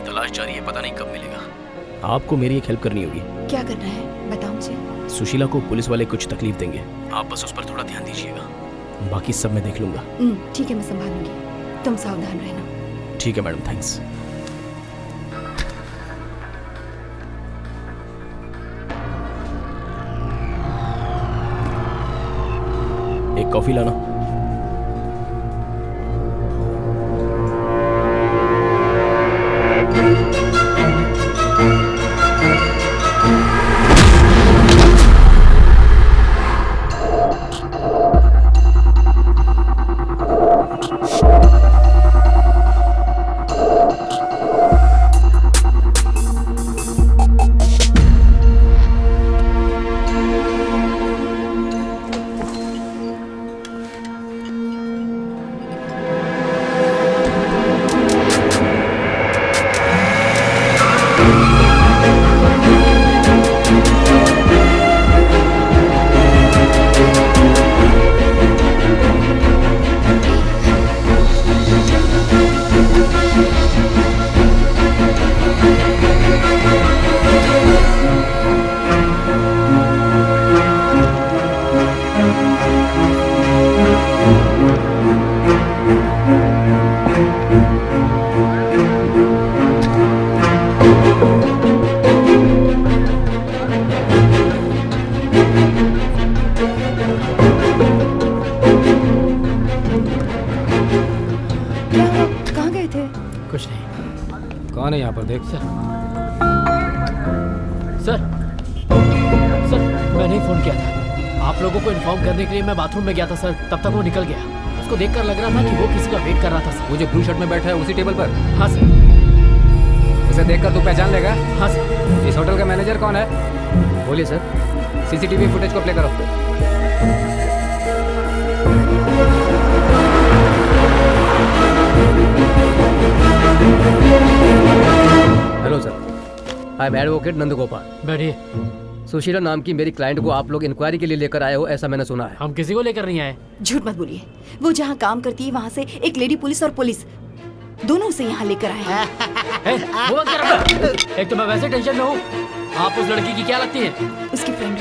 तलाश जारी है, पता नहीं कब मिलेगा। आपको मेरी एक हेल्प करनी होगी। क्या करना है बताओ मुझे। सुशीला को पुलिस वाले कुछ तकलीफ देंगे, आप बस उस पर थोड़ा ध्यान दीजिएगा। बाकी सब मैं देख लूंगा। ठीक है, मैं संभालूंगी, तुम सावधान रहना। ठीक है मैडम, थैंक्स। एक कॉफी लाना। कौन है यहाँ पर? देख सर, मैंने ही फोन किया था। आप लोगों को इन्फॉर्म करने के लिए मैं बाथरूम में गया था सर, तब तक वो निकल गया। उसको देखकर लग रहा था कि वो किसी का वेट कर रहा था सर। वो जो ब्लू शर्ट में बैठा है उसी टेबल पर? हाँ सर। उसे देखकर तू पहचान लेगा? हाँ सर। इस होटल का मैनेजर कौन है? बोलिए सर। सीसीटीवी फुटेज को प्ले करो। Hello sir, I am advocate Nandgopal. बैठिए। सुशीला नाम की मेरी क्लाइंट को आप लोग इंक्वायरी के लिए लेकर आए हो, ऐसा मैंने सुना है। हम किसी को लेकर नहीं आए। झूठ मत बोलिए। वो जहाँ काम करती है वहाँ से एक लेडी पुलिस और पुलिस दोनों से यहाँ लेकर आए हैं। वो क्या रखा? एक तो मैं वैसे टेंशन में हूँ, आप उस लड़की की क्या लगती है? उसकी फ्रेंड।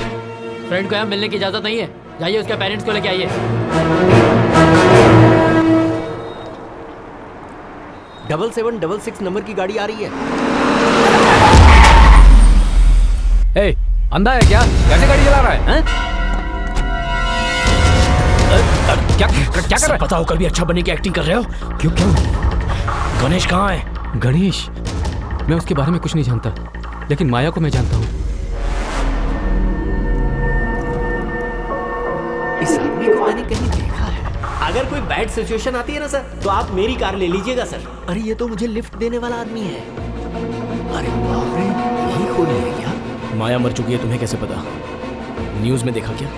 फ्रेंड को यहाँ मिलने की इजाजत नहीं है। जाइए उसके पेरेंट्स को लेके आइए। 7766 नंबर की गाड़ी आ रही है। ए, अंधा है क्या? कैसे गाड़ी चला रहा है? क्या कर रहा है? पता हो कल भी अच्छा बनने की एक्टिंग कर रहे हो? क्यों? गणेश कहाँ है? गणेश? मैं उसके बारे में कुछ नहीं जानता, लेकिन माया को मैं जानता हूँ। इस आदमी को मैंने कहीं देखा है। अगर कोई बैड सिचुएशन आती है ना सर, तो आप मेरी कार ले लीजिएगा सर। अरे ये तो मुझे लिफ्ट देने वाला आदमी है। अरे बाप रे, यही खून है क्या? माया मर चुकी है, तुम्हें कैसे पता? न्यूज में देखा क्या?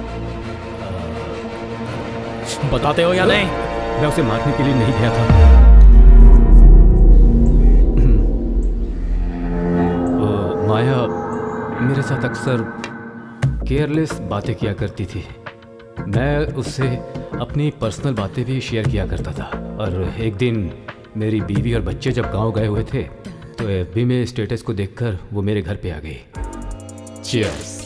बताते हो या नहीं? मैं उसे मारने के लिए नहीं गया था। माया मेरे साथ अक्सर केयरलेस बातें किया करती थी। मैं उससे अपनी पर्सनल बातें भी शेयर किया करता था। और एक दिन मेरी बीवी और बच्चे जब गांव गए हुए थे, तो एफबी में स्टेटस को देखकर वो मेरे घर पे आ गई। चीयर्स।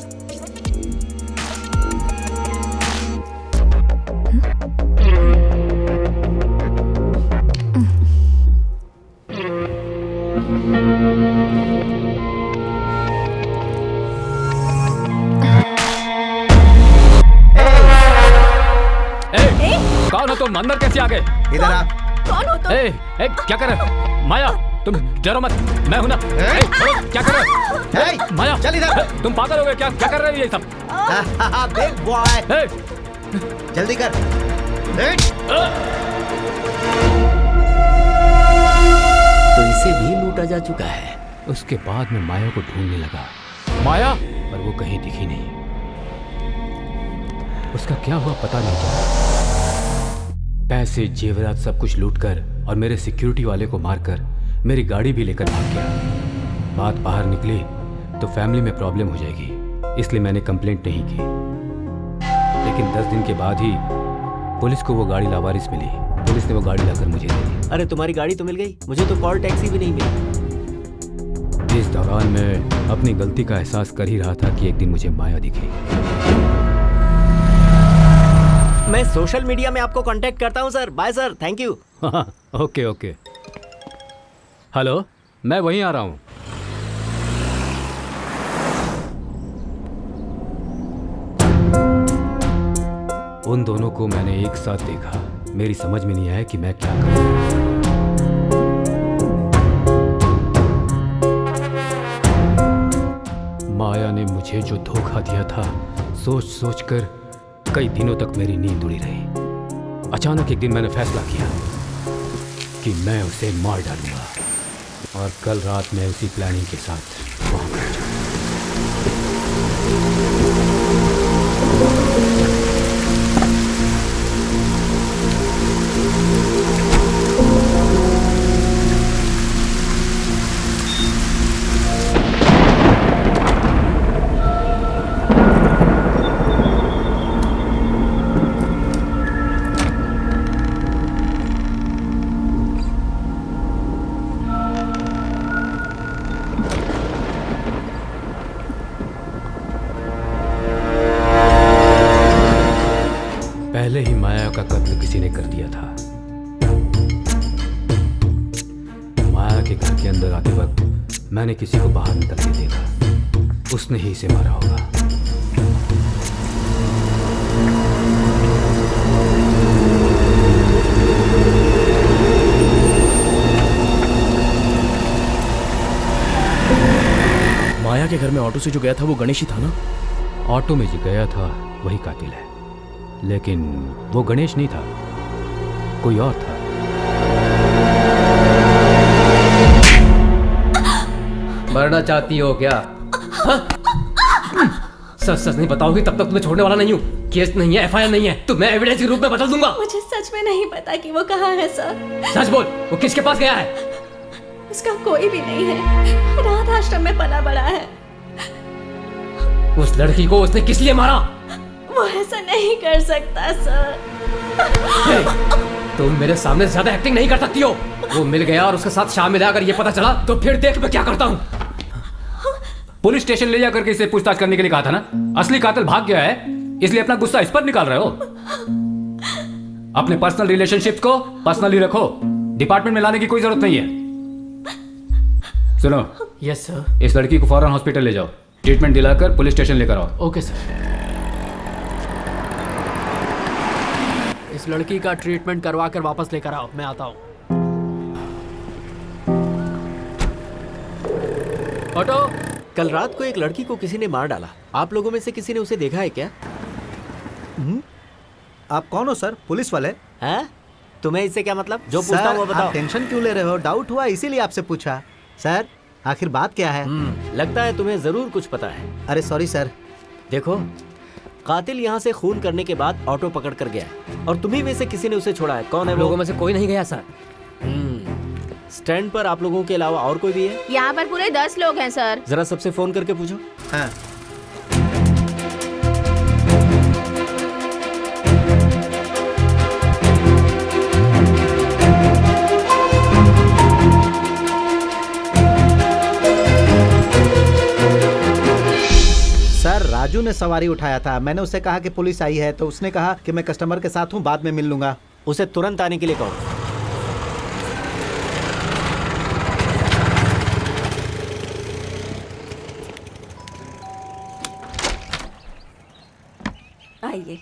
कौन हो तुम? अंदर कैसे आ गए? इधर आ। कौन हो तुम? क्या कर रहे हो? माया, तुम डरो मत, मैं हूं ना। छोड़ो, क्या कर रहे हो? माया, चल इधर। तुम पागल हो गए क्या? क्या कर रहे हो ये सब? बिग बॉय, जल्दी कर। तो इसे भी लूटा लूटा जा चुका है। उसके बाद मैं माया को ढूंढने लगा, माया, पर वो कहीं दिखी नहीं। उसका क्या हुआ पता नहीं चला। पैसे, जेवरात सब कुछ लूटकर और मेरे सिक्योरिटी वाले को मारकर मेरी गाड़ी भी लेकर भाग गया। बात बाहर निकली तो फैमिली में प्रॉब्लम हो जाएगी, इसलिए मैंने कंप्लेंट नहीं की। लेकिन 10 दिन के बाद ही पुलिस को वो गाड़ी लावारिस मिली। पुलिस ने वो गाड़ी लाकर मुझे दे दी। अरे तुम्हारी गाड़ी तो मिल गई, मुझे तो कॉल टैक्सी भी नहीं मिली। इस दौरान मैं अपनी गलती का एहसास कर ही रहा था कि एक दिन मुझे माया दिखी। मैं सोशल मीडिया में आपको कांटेक्ट करता हूं sir. Bye sir, thank you. Okay okay. Hello, मैं वहीं आ रहा हूँ। उन दोनों को मैंने एक साथ देखा। मेरी समझ में नहीं आया कि मैं क्या करूं। माया ने मुझे जो धोखा दिया था, सोच सोच कर कई दिनों तक मेरी नींद उड़ी रही। अचानक एक दिन मैंने फैसला किया कि मैं उसे मार डालूंगा और कल रात मैं उसी प्लानिंग के साथ वहां पहुंचा। पहले ही माया का कत्ल किसी ने कर दिया था। माया के घर के अंदर आते वक्त मैंने किसी को बाहर निकलते देखा। उसने ही इसे मारा होगा। माया के घर में ऑटो से जो गया था वो गणेश ही था ना? ऑटो में जो गया था वही कातिल है, लेकिन वो गणेश नहीं था, कोई और था। मरना चाहती हो क्या? सच सच नहीं बताओगी तब तक तुम्हें छोड़ने वाला नहीं हूँ। केस नहीं है, एफआईआर नहीं है, तो मैं एविडेंस के रूप में बता दूंगा। मुझे सच में नहीं पता कि वो कहाँ है सर। सच बोल, वो किसके पास गया है? उसका कोई भी नहीं है, अनाथ आश्रम में पला बड़ा है। उस लड़की को उसने किस लिए मारा? वो ऐसा नहीं कर सकता सर। तुम मेरे सामने ज्यादा एक्टिंग नहीं कर सकती हो। वो मिल गया और उसके साथ शामिल है, अगर ये पता चला तो फिर देख मैं क्या करता हूँ। पुलिस स्टेशन ले जाकर के इसे पूछताछ करने के लिए कहा था ना। असली कातिल भाग गया है, इसलिए अपना गुस्सा इस पर निकाल रहे हो। अपने पर्सनल रिलेशनशिप को पर्सनली रखो, डिपार्टमेंट में लाने की कोई जरूरत नहीं है। सुनो। Yes sir. इस लड़की को फौरन हॉस्पिटल ले जाओ, ट्रीटमेंट दिलाकर पुलिस स्टेशन लेकर आओ। Okay sir. इस लड़की का ट्रीटमेंट करवा कर वापस लेकर आओ, मैं आता हूँ। ऑटो। कल रात को एक लड़की को किसी ने मार डाला। आप लोगों में से किसी ने उसे देखा है क्या? आप कौन हो सर? पुलिस वाले? हैं? तुम्हें इससे क्या मतलब? जो पूछता हूँ वो बताओ। आप टेंशन क्यों ले रहे हो? डाउट हुआ इसीलिए आपसे पूछा। सर आखिर बात क्या है? लगता है तुम्हें जरूर कुछ पता है। अरे सॉरी सर। देखो, कातिल यहाँ से खून करने के बाद ऑटो पकड़ कर गया है और तुम्ही में से किसी ने उसे छोड़ा है। कौन है वो? लोगों में से कोई नहीं गया सर। स्टैंड पर आप लोगों के अलावा और कोई भी है? यहाँ पर पूरे 10 लोग हैं सर। जरा सबसे फोन करके पूछो। हाँ। सर राजू ने सवारी उठाया था। मैंने उसे कहा कि पुलिस आई है तो उसने कहा कि मैं कस्टमर के साथ हूँ, बाद में मिल लूंगा। उसे तुरंत आने के लिए कहो। आइए।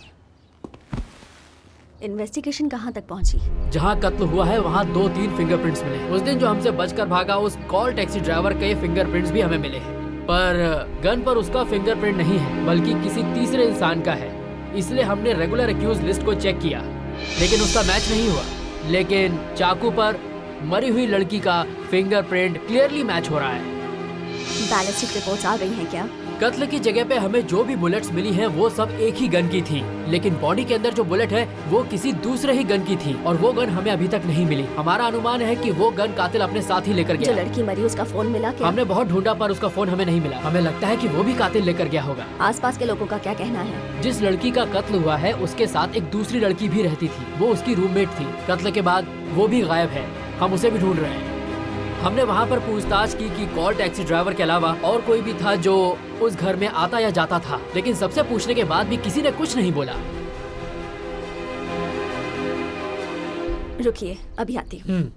इन्वेस्टिगेशन कहाँ तक पहुँची? जहाँ कत्ल हुआ है वहाँ 2-3 फिंगरप्रिंट्स मिले। उस दिन जो हमसे बचकर भागा उस कॉल टैक्सी ड्राइवर के फिंगरप्रिंट्स भी हमें मिले हैं, पर गन पर उसका फिंगरप्रिंट नहीं है बल्कि किसी तीसरे इंसान का है। इसलिए हमने रेगुलर एक्यूज लिस्ट को चेक किया लेकिन उसका मैच नहीं हुआ। लेकिन चाकू पर मरी हुई लड़की का फिंगरप्रिंट क्लियरली मैच हो रहा है। बैलिस्टिक रिपोर्ट्स आ गई हैं क्या? कत्ल की जगह पे हमें जो भी बुलेट्स मिली हैं वो सब एक ही गन की थी, लेकिन बॉडी के अंदर जो बुलेट है वो किसी दूसरे ही गन की थी और वो गन हमें अभी तक नहीं मिली। हमारा अनुमान है कि वो गन कातिल अपने साथ ही लेकर गया। जो लड़की मरी उसका फोन मिला क्या? हमने बहुत ढूंढा पर उसका फोन हमें नहीं मिला। हमें लगता है कि वो भी कातिल लेकर गया होगा। आसपास के लोगों का क्या कहना है? जिस लड़की का कत्ल हुआ है उसके साथ एक दूसरी लड़की भी रहती थी, वो उसकी रूममेट थी। कत्ल के बाद वो भी गायब है, हम उसे भी ढूंढ रहे हैं। हमने वहाँ पर पूछताछ की कि कॉल टैक्सी ड्राइवर के अलावा और कोई भी था जो उस घर में आता या जाता था, लेकिन सबसे पूछने के बाद भी किसी ने कुछ नहीं बोला। रुकिए, अभी आती हूँ।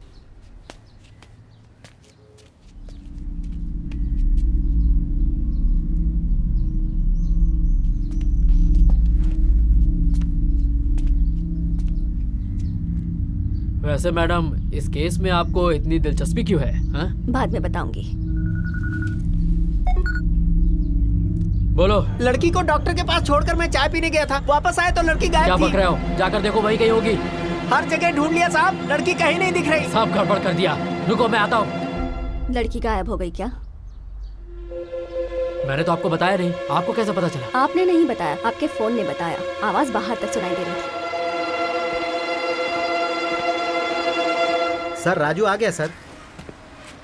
वैसे मैडम, इस केस में आपको इतनी दिलचस्पी क्यों है? हा? बाद में बताऊंगी। बोलो। लड़की को डॉक्टर के पास छोड़कर मैं चाय पीने गया था, वापस आए तो लड़की गायब क्या थी। बक रहे हो? जाकर देखो, वही कहीं होगी। हर जगह ढूंढ लिया साहब, लड़की कहीं नहीं दिख रही। सब गड़बड़ कर दिया। रुको, मैं आता हूँ। लड़की गायब हो गई क्या? मैंने तो आपको बताया नहीं, आपको कैसे पता चला? आपने नहीं बताया, आपके फोन ने बताया। आवाज बाहर तक सुनाई दे रही थी। सर राजू आ गया सर।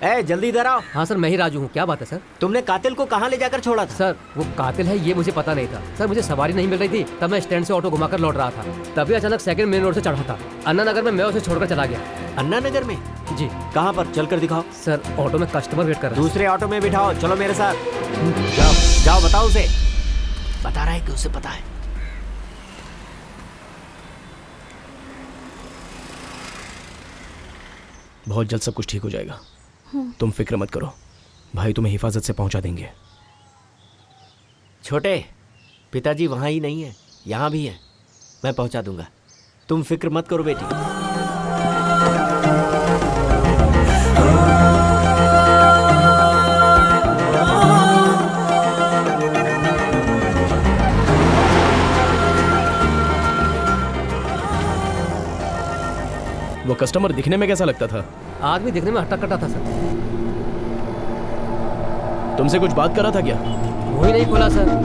ए जल्दी इधर आओ। हाँ सर, मैं ही राजू हूँ। क्या बात है सर? तुमने कातिल को कहाँ ले जाकर छोड़ा था? सर वो कातिल है ये मुझे पता नहीं था सर। मुझे सवारी नहीं मिल रही थी, तब मैं स्टैंड से ऑटो घुमाकर लौट रहा था। तभी अचानक सेकंड मेन रोड से चढ़ा था। अन्ना नगर में मैं उसे छोड़कर चला गया। अन्ना नगर में? जी। कहाँ पर? चलकर दिखाओ। सर ऑटो में कस्टमर वेट कर रहा है। दूसरे ऑटो में बिठाओ, चलो मेरे साथ। जाओ जाओ, बताओ उसे। बता रहा है कि उसे पता है। बहुत जल्द सब कुछ ठीक हो जाएगा, तुम फिक्र मत करो। भाई तुम्हें हिफाजत से पहुंचा देंगे। छोटे, पिताजी वहाँ ही नहीं है, यहाँ भी है। मैं पहुँचा दूंगा, तुम फिक्र मत करो बेटी। वो कस्टमर दिखने में कैसा लगता था? आदमी दिखने में हट्टा कट्टा था सर। तुमसे कुछ बात कर रहा था क्या? वो ही नहीं खोला सर।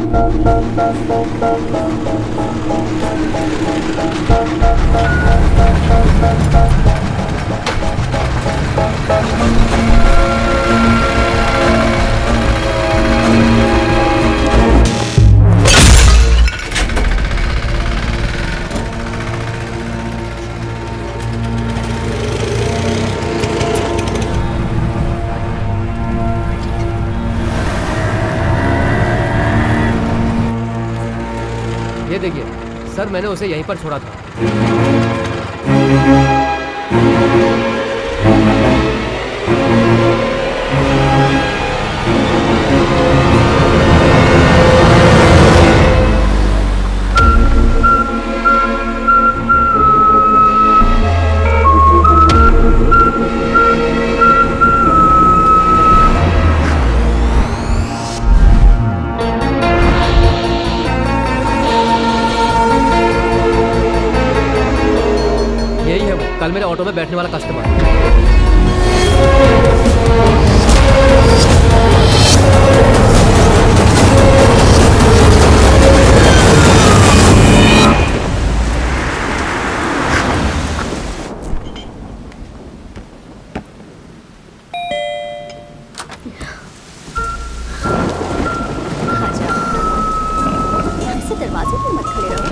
ये देखिए सर, मैंने उसे यहीं पर छोड़ा था। कल मेरे ऑटो में बैठने वाला कस्टमर। ऐसे दरवाजे पर मत खड़े रहो।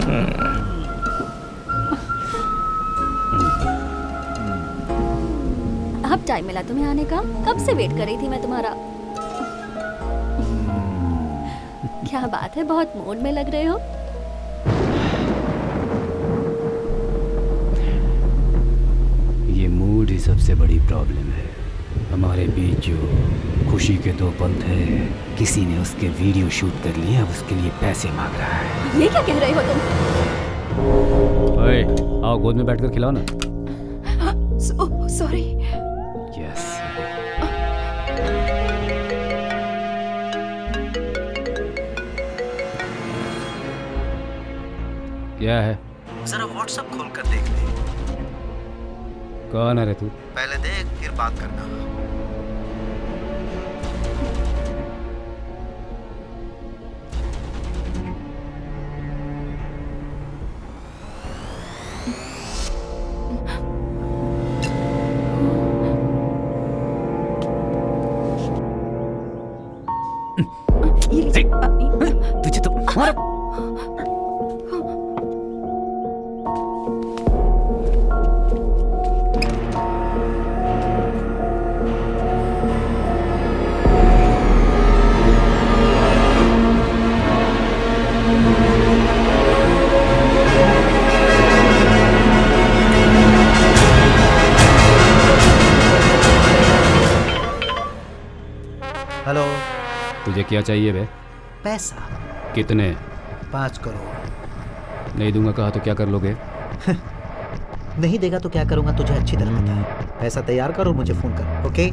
अब टाइम मिला तुम्हें आने का? कब से वेट कर रही थी मैं तुम्हारा। क्या बात है, बहुत मूड में लग रहे हो। ये मूड ही सबसे बड़ी प्रॉब्लम है। हमारे बीच जो खुशी के दो पल थे, किसी ने उसके वीडियो शूट कर लिए, अब उसके लिए पैसे मांग रहा है। ये क्या कह रहे हो तुम? ओए, आओ गोद में बैठकर खिलाओ ना। सॉरी। यस। क्या है? जरा व्हाट्सएप खोल कर देख ले। कौन है रे तू? पहले देख फिर बात करना। तुझे तो मारो। हेलो। तुझे क्या चाहिए बे? पैसा। कितने? 5 करोड़। नहीं दूंगा कहा तो क्या कर लोगे? नहीं देगा तो क्या करूंगा तुझे अच्छी तरह पता है। पैसा तैयार कर और मुझे फोन कर, ओके?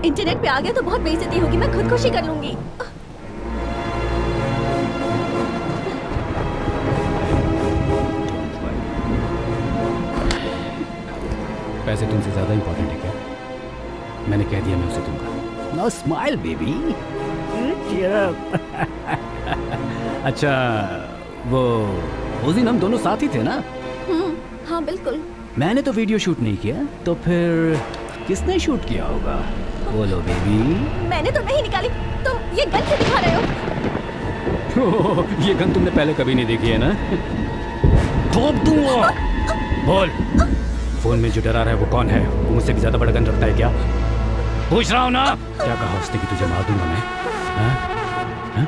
इंटरनेट पे आ गया तो बहुत बेइज्जती होगी, मैं खुदकुशी कर लूंगी। पैसे तुमसे ज्यादा इंपॉर्टेंट है क्या? मैंने कह दिया मैं उसे दूंगा। Now smile baby. अच्छा वो उस दिन हम दोनों साथ ही थे ना? हाँ बिल्कुल। मैंने तो वीडियो शूट नहीं किया, तो फिर किसने शूट किया होगा? बोलो बेबी। मैंने तो नहीं निकाली, तुम ये गन क्यों दिखा रहे हो? ये गन तुमने पहले कभी नहीं देखी है ना? ठोक दूंगा। बोल, फोन में जो डरा रहा है वो कौन है? वो मुझसे भी ज्यादा बड़ा गन रखता है क्या? पूछ रहा हूँ ना। क्या कहा उसने कि तुझे मार दूंगा मैं? हाँ? हाँ?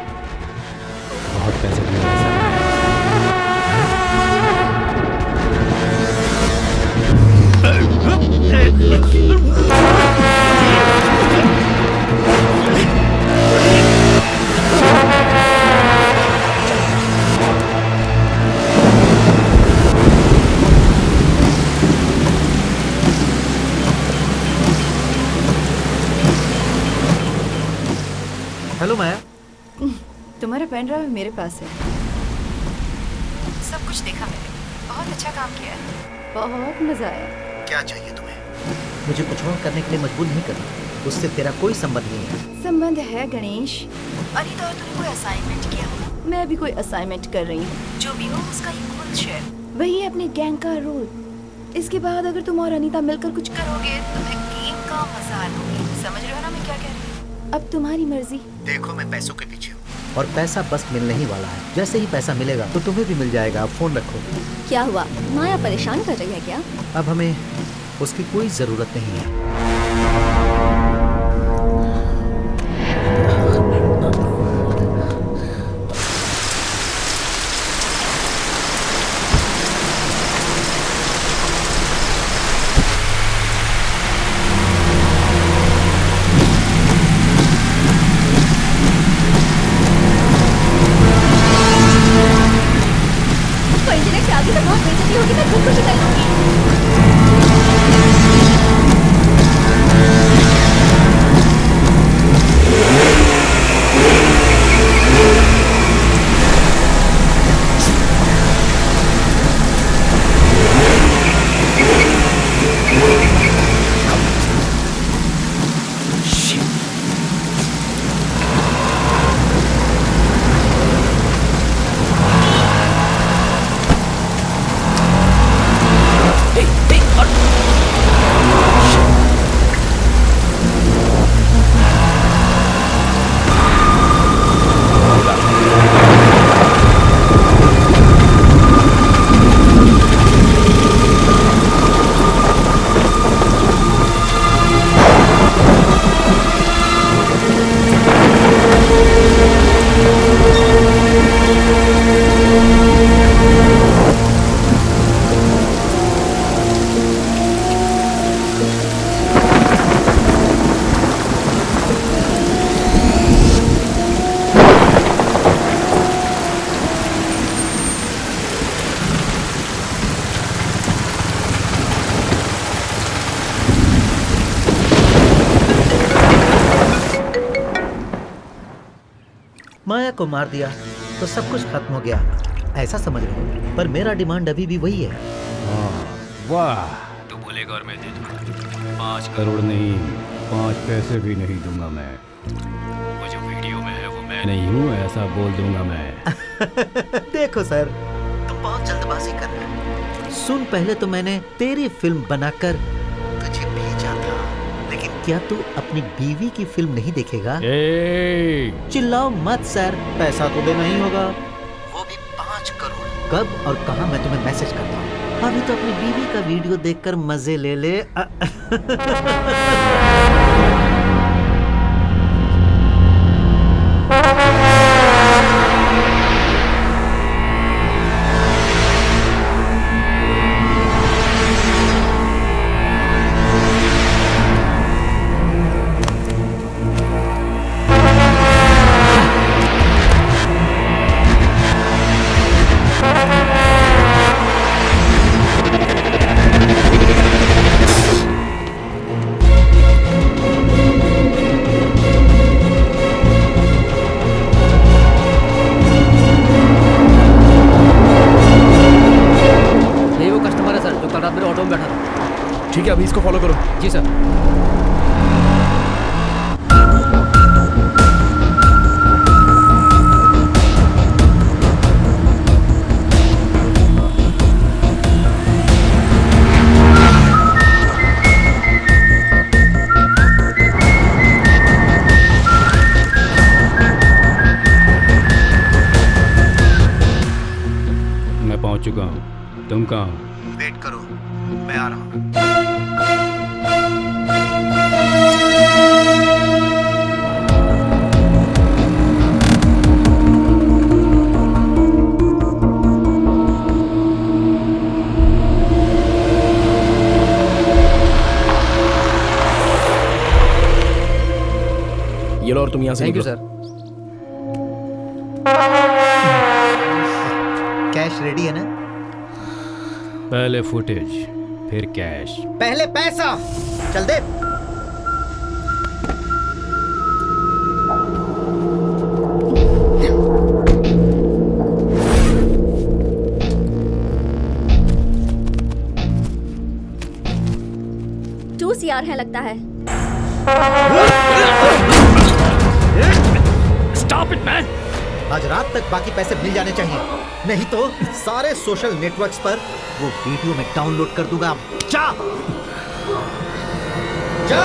बहुत पैसे तुमने पैसा हेलो माया। तुम्हारा पेन ड्राइव मेरे पास है। सब कुछ देखा मैंने, बहुत अच्छा काम किया है, बहुत मजा आया। क्या चाहिए तुम्हें? मुझे कुछ और करने के लिए मजबूर नहीं करना, उससे तेरा कोई संबंध नहीं है। संबंध है गणेश। अनीता और तूने कोई असाइनमेंट किया होगा, मैं भी कोई असाइनमेंट कर रही हूँ। जो भी हो उसका इक्वल शेयर, वही है अपने गैंग का रोल। इसके बाद अगर तुम और अनीता मिलकर कुछ करोगे तो मैं गेम का मजा लूंगी। समझ रहे हो ना मैं क्या कह रही हूँ? अब तुम्हारी मर्जी। देखो मैं पैसों के पीछे हूँ और पैसा बस मिलने ही वाला है। जैसे ही पैसा मिलेगा तो तुम्हें भी मिल जाएगा। आप फोन रखो। क्या हुआ, माया परेशान कर रही है क्या? अब हमें उसकी कोई जरूरत नहीं है। आगे तक बहुत बेइज्जती होगी, मैं खुदकुशी कर लूंगी। माया को मार दिया तो सब कुछ खत्म हो गया। ऐसा समझ रहे हो, पर मेरा डिमांड अभी भी वही है। वाह, तू बोलेगा और मैं दे दूंगा। 5 करोड़ नहीं, 5 पैसे भी नहीं दूंगा मैं। वो जो वीडियो में है वो मैं नहीं हूँ, ऐसा बोल दूंगा मैं। देखो सर, तुम बहुत जल्दबाजी कर रहे हो। सुन, पहले तो मैंने तेरी फिल्म बनाकर तुझे भेजा था, लेकिन क्या तू अपनी बीवी की फिल्म नहीं देखेगा? चिल्लाओ मत सर, पैसा तो देना ही होगा, वो भी 5 करोड़। कब और कहां मैं तुम्हें मैसेज करता हूँ। अभी तो अपनी बीवी का वीडियो देखकर मजे ले ले। ठीक है, अभी इसको फॉलो करो। जी सर। मैं पहुंच चुका हूं, तुम कहाँ हो? वेट करो, मैं आ रहा हूँ। ये लो, और तुम यहाँ से थैंक यू निकलो। सर। कैश रेडी है ना? पहले फुटेज, फिर कैश। पहले पैसा, चल दे। CR है लगता है। Stop it, man! आज रात तक बाकी पैसे मिल जाने चाहिए, नहीं तो सारे सोशल नेटवर्क्स पर वो वीडियो में डाउनलोड कर दूंगा। जा जा।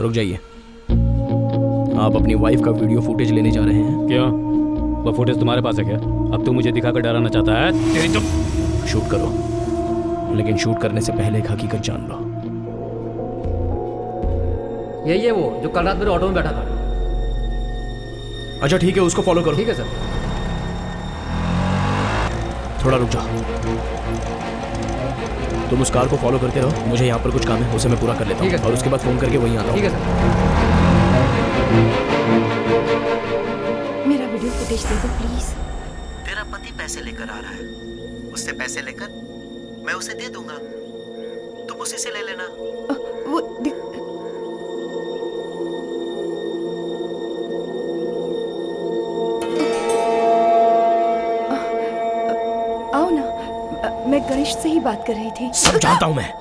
रुक जाइए। आप अपनी वाइफ का वीडियो फुटेज लेने जा रहे हैं? क्यों, वो फुटेज तुम्हारे पास है क्या? अब तू मुझे दिखाकर डराना चाहता है? तेरी तो शूट करो, लेकिन शूट करने से पहले एक हकीकत जान लो। यही है वो जो कल रात मेरे ऑटो में बैठा था। अच्छा ठीक है, उसको फॉलो करो। ठीक है सर। थोड़ा रुक जाओ, तुम उस कार को फॉलो करते रहो, मुझे यहाँ पर कुछ काम है, उसे मैं पूरा कर लेता हूँ और उसके बाद फोन करके वहीं आता हूँ। ठीक है सर। मेरा वीडियो फुटेज दे दो प्लीज। तेरा पति पैसे लेकर आ रहा है, उससे पैसे लेकर मैं उसे दे दूंगा, तुम उसी से ले लेना। वो आओ ना, मैं गणेश से ही बात कर रही थी। सब जानता हूँ मैं,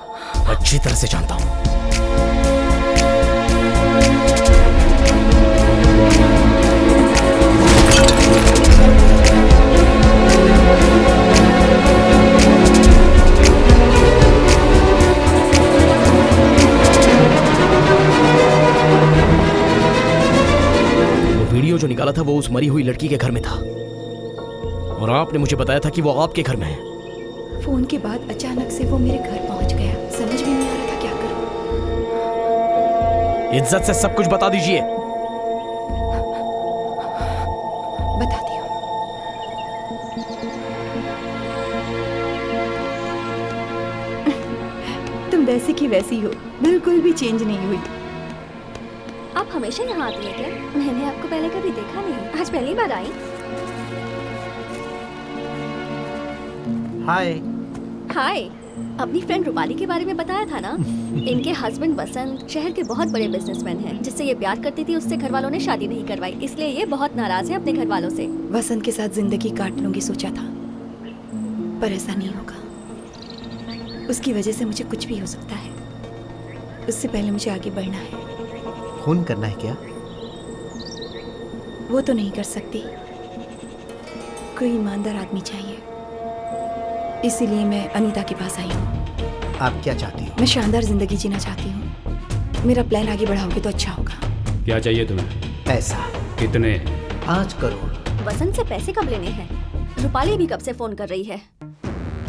अच्छी तरह से जानता हूँ। वो वीडियो जो निकाला था वो उस मरी हुई लड़की के घर में था, और आपने मुझे बताया था कि वो आपके घर में है। फोन के बाद अचानक से वो मेरे घर पहुंच गया, समझ भी नहीं आ रहा था क्या करूं। इज्जत से सब कुछ बता दीजिए। बताती हूँ। तुम वैसी की वैसी हो, बिल्कुल भी चेंज नहीं हुई। आप हमेशा यहाँ आती है क्या? मैंने आपको पहले कभी देखा नहीं, आज पहली बार आई। हाय। हाय। अपनी फ्रेंड रूपाली के बारे में बताया था ना? इनके हस्बैंड वसंत शहर के बहुत बड़े बिजनेसमैन हैं, जिससे ये प्यार करती थी उससे घर वालों ने शादी नहीं करवाई, इसलिए ये बहुत नाराज है अपने घर वालों से। वसंत के साथ जिंदगी काट लूंगी सोचा था, पर ऐसा नहीं होगा। उसकी वजह से मुझे कुछ भी हो सकता है, उससे पहले मुझे आगे बढ़ना है। खून करना है क्या? वो तो नहीं कर सकती, कोई ईमानदार आदमी चाहिए, इसीलिए मैं अनीता के पास आई हूँ। आप क्या चाहती हो? मैं शानदार जिंदगी जीना चाहती हूँ। मेरा प्लान आगे बढ़ाओगे तो अच्छा होगा। क्या चाहिए तुम्हें? पैसा। कितने? 5 करोड़। वसंत से पैसे कब लेने हैं? रूपाली भी कब से फोन कर रही है।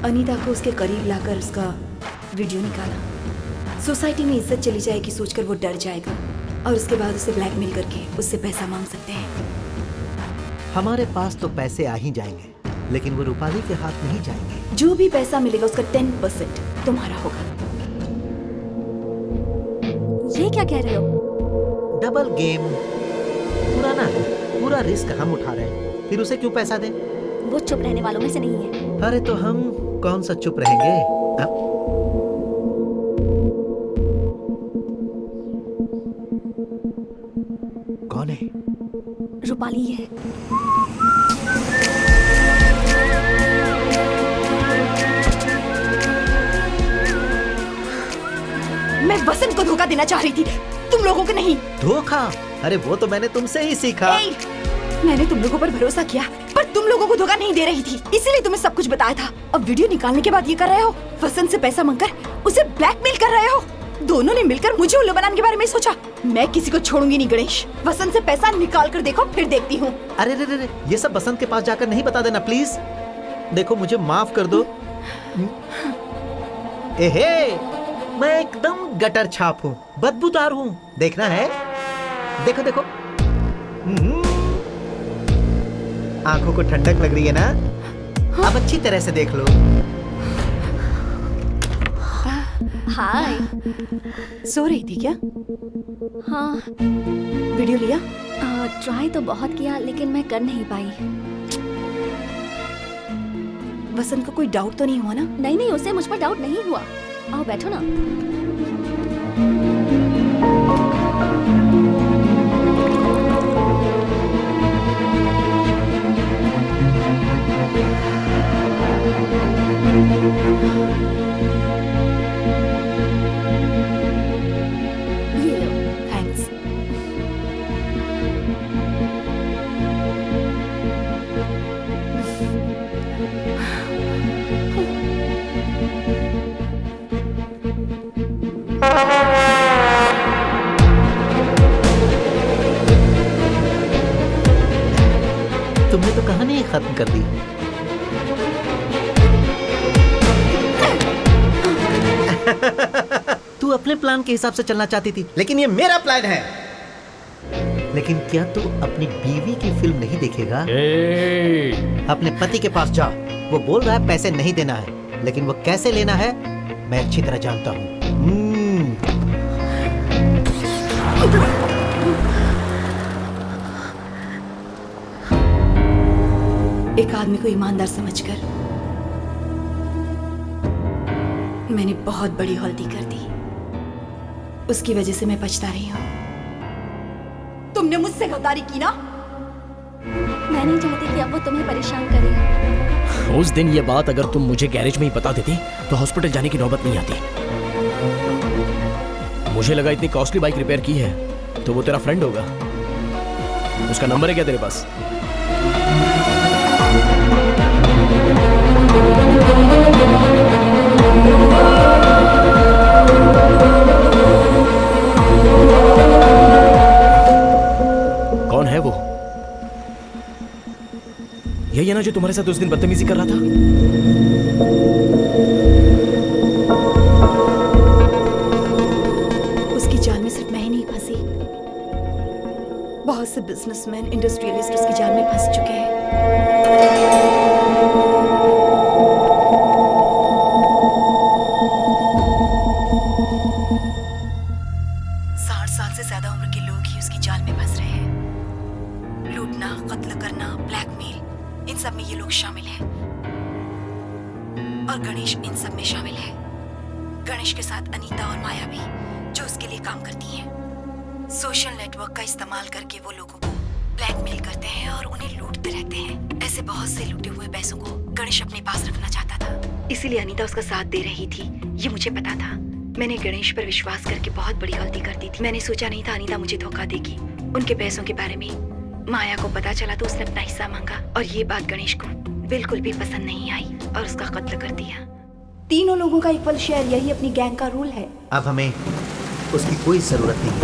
अनीता को उसके करीब लाकर उसका वीडियो निकाला। सोसाइटी में इज्जत चली जाएगी सोचकर वो डर जाएगा, और उसके बाद उसे ब्लैकमेल करके उससे पैसा मांग सकते हैं। हमारे पास तो पैसे आ ही जाएंगे, लेकिन वो रूपाली के हाथ नहीं जाएंगे। जो भी पैसा मिलेगा उसका 10% तुम्हारा होगा। ये क्या कह रहे हो? Double game. पूरा रिस्क हम उठा रहे हैं, फिर उसे क्यों पैसा दें? वो चुप रहने वालों में से नहीं है। अरे तो हम कौन सा चुप रहेंगे? कौन है? रूपाली है। मैं वसंत को धोखा देना चाह रही थी, तुम लोगों को नहीं। धोखा? अरे वो तो मैंने तुमसे ही सीखा। मैंने तुम लोगों पर भरोसा किया, पर तुम लोगों को धोखा नहीं दे रही थी, इसीलिए तुम्हें सब कुछ बताया था। अब वीडियो निकालने के बाद ये कर रहे हो, वसंत से पैसा मांगकर उसे ब्लैकमेल कर रहे हो। दोनों ने मिलकर मुझे उल्लू बनाने के बारे में सोचा। मैं किसी को छोड़ूंगी नहीं गणेश। वसंत से पैसा निकाल कर देखो, फिर देखती हूँ। अरे रे, ये सब वसंत के पास जाकर नहीं बता देना प्लीज। देखो मुझे माफ कर दो। एहे, मैं एकदम गटर छाप हूँ, बदबूदार हूँ, देखना है? देखो देखो। आंखों को ठंडक लग रही है ना? अब अच्छी तरह से देख लो। हाय। सो रही थी क्या? हाँ। वीडियो लिया? ट्राई तो बहुत किया, लेकिन मैं कर नहीं पाई। वसंत को कोई डाउट तो नहीं हुआ ना? नहीं, उसे मुझ पर डाउट नहीं हुआ। आओ बैठो ना। ये लो। थैंक्स। खत्म कर दी। तू अपने प्लान के हिसाब से चलना चाहती थी, लेकिन ये मेरा प्लान है। लेकिन क्या तू अपनी बीवी की फिल्म नहीं देखेगा? अपने पति के पास जा। वो बोल रहा है पैसे नहीं देना है, लेकिन वो कैसे लेना है मैं अच्छी तरह जानता हूँ। एक आदमी को ईमानदार समझकर मैंने बहुत बड़ी गलती कर दी। उसकी वजह से मैं पछता रही हूँ। तुमने मुझसे गद्दारी की ना? मैं नहीं चाहती कि अब वो तुम्हें परेशान करे। उस दिन ये बात अगर तुम मुझे गैरेज में ही बता देती तो हॉस्पिटल जाने की नौबत नहीं आती। मुझे लगा इतनी कॉस्टली बाइक रिपेयर की है तो वो तेरा फ्रेंड होगा। उसका नंबर है क्या तेरे पास? कौन है वो? यही है ना जो तुम्हारे साथ उस दिन बदतमीजी कर रहा था? उसकी जाल में सिर्फ मैं ही नहीं फंसी, बहुत से बिजनेसमैन, इंडस्ट्रियलिस्ट उसकी जाल में फंस चुके हैं। 60 साल से ज्यादा उम्र के लोग ही उसकी जाल में फंस रहे हैं। लूटना, कत्ल करना, ब्लैकमेल, इन सब में ये लोग शामिल हैं। और गणेश इन सब में शामिल है। गणेश के साथ अनीता और माया भी, जो उसके लिए काम करती हैं। सोशल नेटवर्क का इस्तेमाल करके वो लोगों को ब्लैकमेल करते हैं और उन्हें लूटते रहते हैं। ऐसे बहुत से लूटे हुए पैसों को गणेश अपने पास रखना चाहता था, इसीलिए अनीता उसका साथ दे रही थी। ये मुझे पता था। मैंने गणेश पर विश्वास करके बहुत बड़ी गलती कर दी थी। मैंने सोचा नहीं था अनीता मुझे धोखा देगी। उनके पैसों के बारे में माया को पता चला तो उसने अपना हिस्सा मांगा और ये बात गणेश को बिल्कुल भी पसंद नहीं आई और उसका कत्ल कर दिया। तीनों लोगों का इक्वल शेयर, यही अपनी गैंग का रूल है। अब हमें उसकी कोई जरूरत नहीं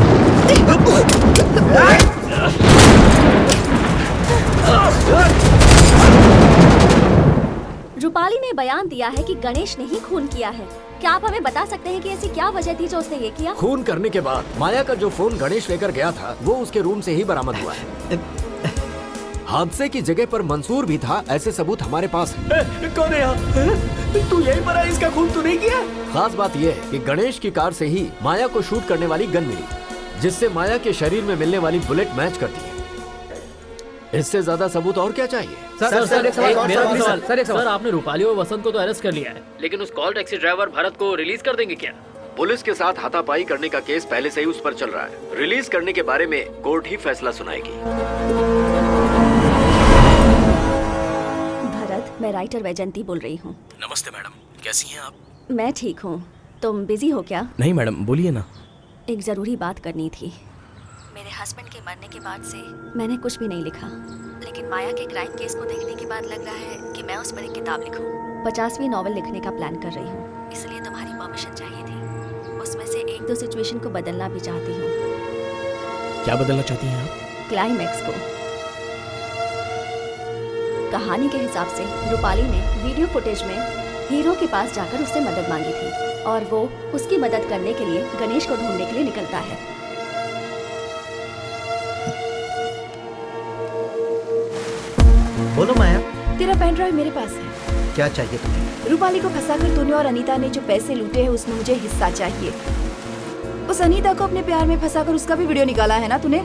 रूपाली ने बयान दिया है कि गणेश ने ही खून किया है। क्या आप हमें बता सकते हैं कि ऐसी क्या वजह थी जो उसने ये किया? खून करने के बाद माया का जो फोन गणेश लेकर गया था वो उसके रूम से ही बरामद हुआ है। हादसे की जगह पर मंसूर भी था, ऐसे सबूत हमारे पास है। कौन है यहाँ? तू यहीं पर है? इसका खून तू नहीं किया? खास बात यह है कि गणेश की कार से ही माया को शूट करने वाली गन मिली, जिससे माया के शरीर में मिलने वाली बुलेट मैच करती है। इससे ज्यादा सबूत और क्या चाहिए? सर, आपने रूपाली और वसंत को तो अरेस्ट कर लिया है, लेकिन उस कॉल टैक्सी ड्राइवर भरत को रिलीज कर देंगे क्या? पुलिस के साथ हाथापाई करने का केस पहले से ही उस पर चल रहा है। रिलीज करने के बारे में कोर्ट ही फैसला सुनाएगी। भरत, मैं राइटर वैजंती बोल रही हूँ। नमस्ते मैडम, कैसी हैं आप? मैं ठीक हूँ, तुम बिजी हो क्या? नहीं मैडम, बोलिए ना। एक जरूरी बात करनी थी। मेरे हस्बैंड के मरने के बाद से मैंने कुछ भी नहीं लिखा, लेकिन माया के क्राइम केस को देखने के बाद लग रहा है कि मैं उस पर एक किताब लिखूं। 50वीं नॉवल लिखने का प्लान कर रही हूँ, इसलिए तुम्हारी परमिशन चाहिए थी। उसमें से 1-2 सिचुएशन को बदलना भी चाहती हूँ। क्या बदलना चाहती हैं आप? क्लाइमैक्स को। कहानी के हिसाब से रूपाली ने वीडियो फुटेज में हीरो के पास जाकर उससे मदद मांगी थी और वो उसकी मदद करने के लिए गणेश को ढूंढने के लिए निकलता है। बोलो माया। तेरा पेन ड्राइव मेरे पास है। क्या चाहिए तुम्हें? रूपाली को फंसाकर तूने और अनीता ने जो पैसे लूटे हैं उसमें मुझे हिस्सा चाहिए। उस अनीता को अपने प्यार में फंसाकर उसका भी वीडियो निकाला है ना तूने?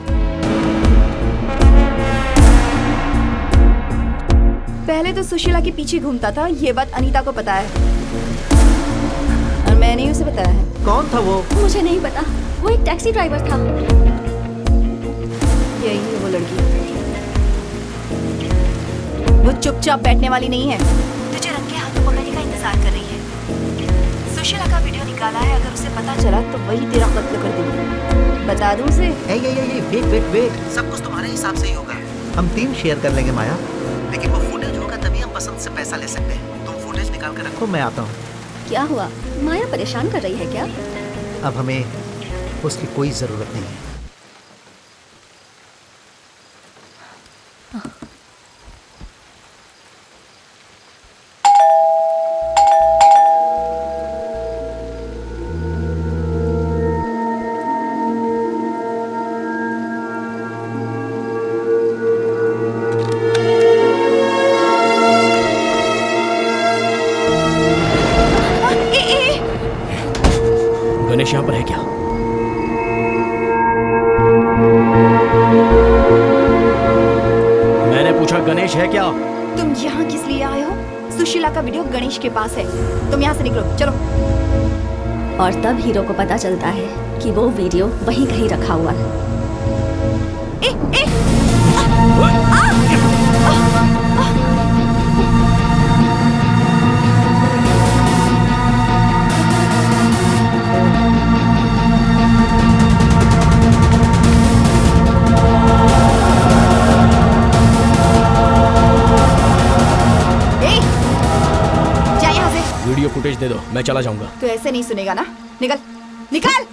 पहले तो सुशीला के पीछे घूमता था, ये बात अनीता को पता है और मैंने उसे बताया है। कौन था वो? मुझे नहीं पता, वो एक टैक्सी ड्राइवर था। यही है वो लड़की। वो चुपचाप बैठने वाली नहीं है, तुझे रंगे हाथों पकड़ने का इंतजार कर रही है। सुशीला का वीडियो निकाला है, अगर उसे पता चला तो वही तेरा कत्ल कर देगी। बता दूं उसे? वेट, सब कुछ तुम्हारे हिसाब से ही होगा। हम 3 शेयर कर लेंगे माया, लेकिन वो फुटेज होगा तभी हम पसंद से पैसा ले सकते हैं। तुम फुटेज निकाल कर रखो, मैं आता हूँ। क्या हुआ? माया परेशान कर रही है क्या? अब हमें उसकी कोई जरूरत नहीं है। गणेश यहाँ पर है क्या? मैंने पूछा गणेश है क्या? तुम यहाँ किस लिए आए हो? सुशीला का वीडियो गणेश के पास है। तुम यहाँ से निकलो, चलो। और तब हीरो को पता चलता है कि वो वीडियो वहीं कहीं रखा हुआ है। वीडियो फुटेज दे दो, मैं चला जाऊंगा। तो ऐसे नहीं सुनेगा ना? निकल, निकल!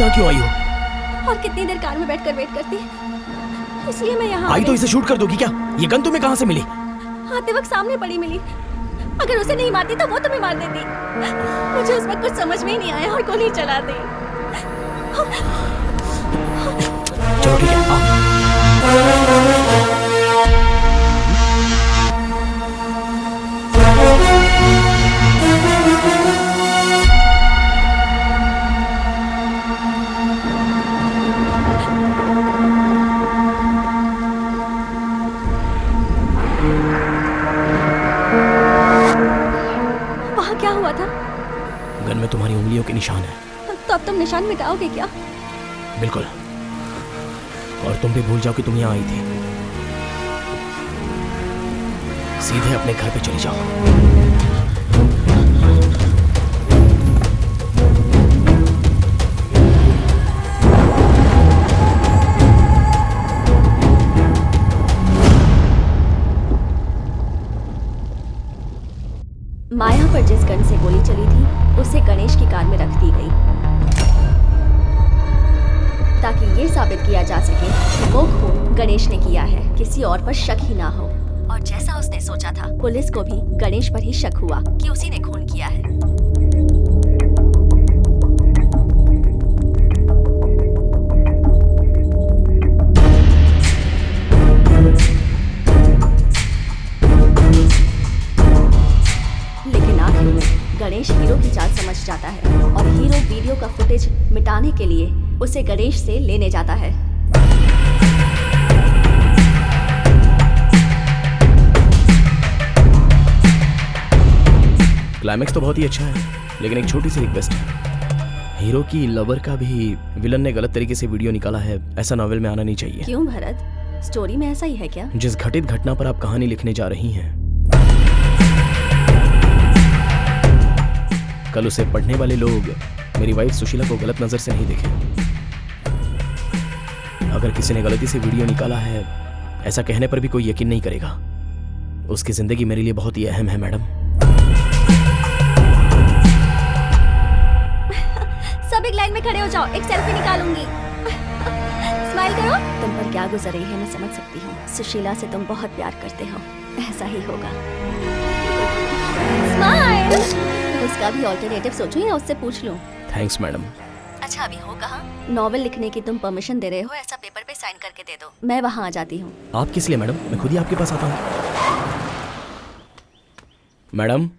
क्यों आई हो? और कितनी देर कार में बैठकर वेट करती, इसलिए मैं यहाँ आई तो इसे शूट कर दोगी क्या? ये गन तुम्हें कहाँ से मिली? आते वक्त सामने पड़ी मिली। अगर उसे नहीं मारती तो वो तुम्हें मार देती। मुझे उस वक्त कुछ समझ में ही नहीं आया और गोली चला दी। चलो ठीक है, गन में तुम्हारी उंगलियों के निशान है। तो अब तुम निशान मिटाओगे क्या? बिल्कुल। और तुम भी भूल जाओ कि तुम यहाँ आई थी। सीधे अपने घर पे चली जाओ। माया पर जिस गन से गोली चली थी उसे गणेश की कार में रख दी गई ताकि ये साबित किया जा सके कि वो खून गणेश ने किया है, किसी और पर शक ही ना हो। और जैसा उसने सोचा था, पुलिस को भी गणेश पर ही शक हुआ कि उसी ने खून किया है। गणेश हीरो की चाल समझ जाता है और हीरो वीडियो का फुटेज मिटाने के लिए उसे गणेश से लेने जाता है। क्लाइमेक्स तो बहुत ही अच्छा है, लेकिन एक छोटी सी रिक्वेस्ट है। हीरो की लवर का भी विलन ने गलत तरीके से वीडियो निकाला है, ऐसा नॉवेल में आना नहीं चाहिए। क्यों भरत, स्टोरी में ऐसा ही है क्या? जिस घटित घटना पर आप कहानी लिखने जा रही हैं, कल उसे पढ़ने वाले लोग मेरी वाइफ सुशीला को गलत नजर से नहीं देखें। अगर किसी ने गलती से वीडियो निकाला है, ऐसा कहने पर भी कोई यकीन नहीं करेगा। उसकी जिंदगी मेरे लिए बहुत ही अहम है मैडम। सब एक लाइन में खड़े हो जाओ, एक सेल्फी निकालूंगी। स्माइल करो। तुम पर क्या गुजर रही है मैं समझ सकती हूँ। सुशीला से तुम बहुत प्यार करते हो, ऐसा ही होगा। स्माइल। उसका भी ऑल्टरनेटिव सोचूं या उससे पूछ लूं? Thanks madam. अच्छा अभी हो कहाँ? नॉवेल लिखने की तुम परमिशन दे रहे हो, ऐसा पेपर पे साइन करके दे दो, मैं वहाँ आ जाती हूँ। आप किस लिए मैडम? मैं खुद ही आपके पास आता हूँ। मैडम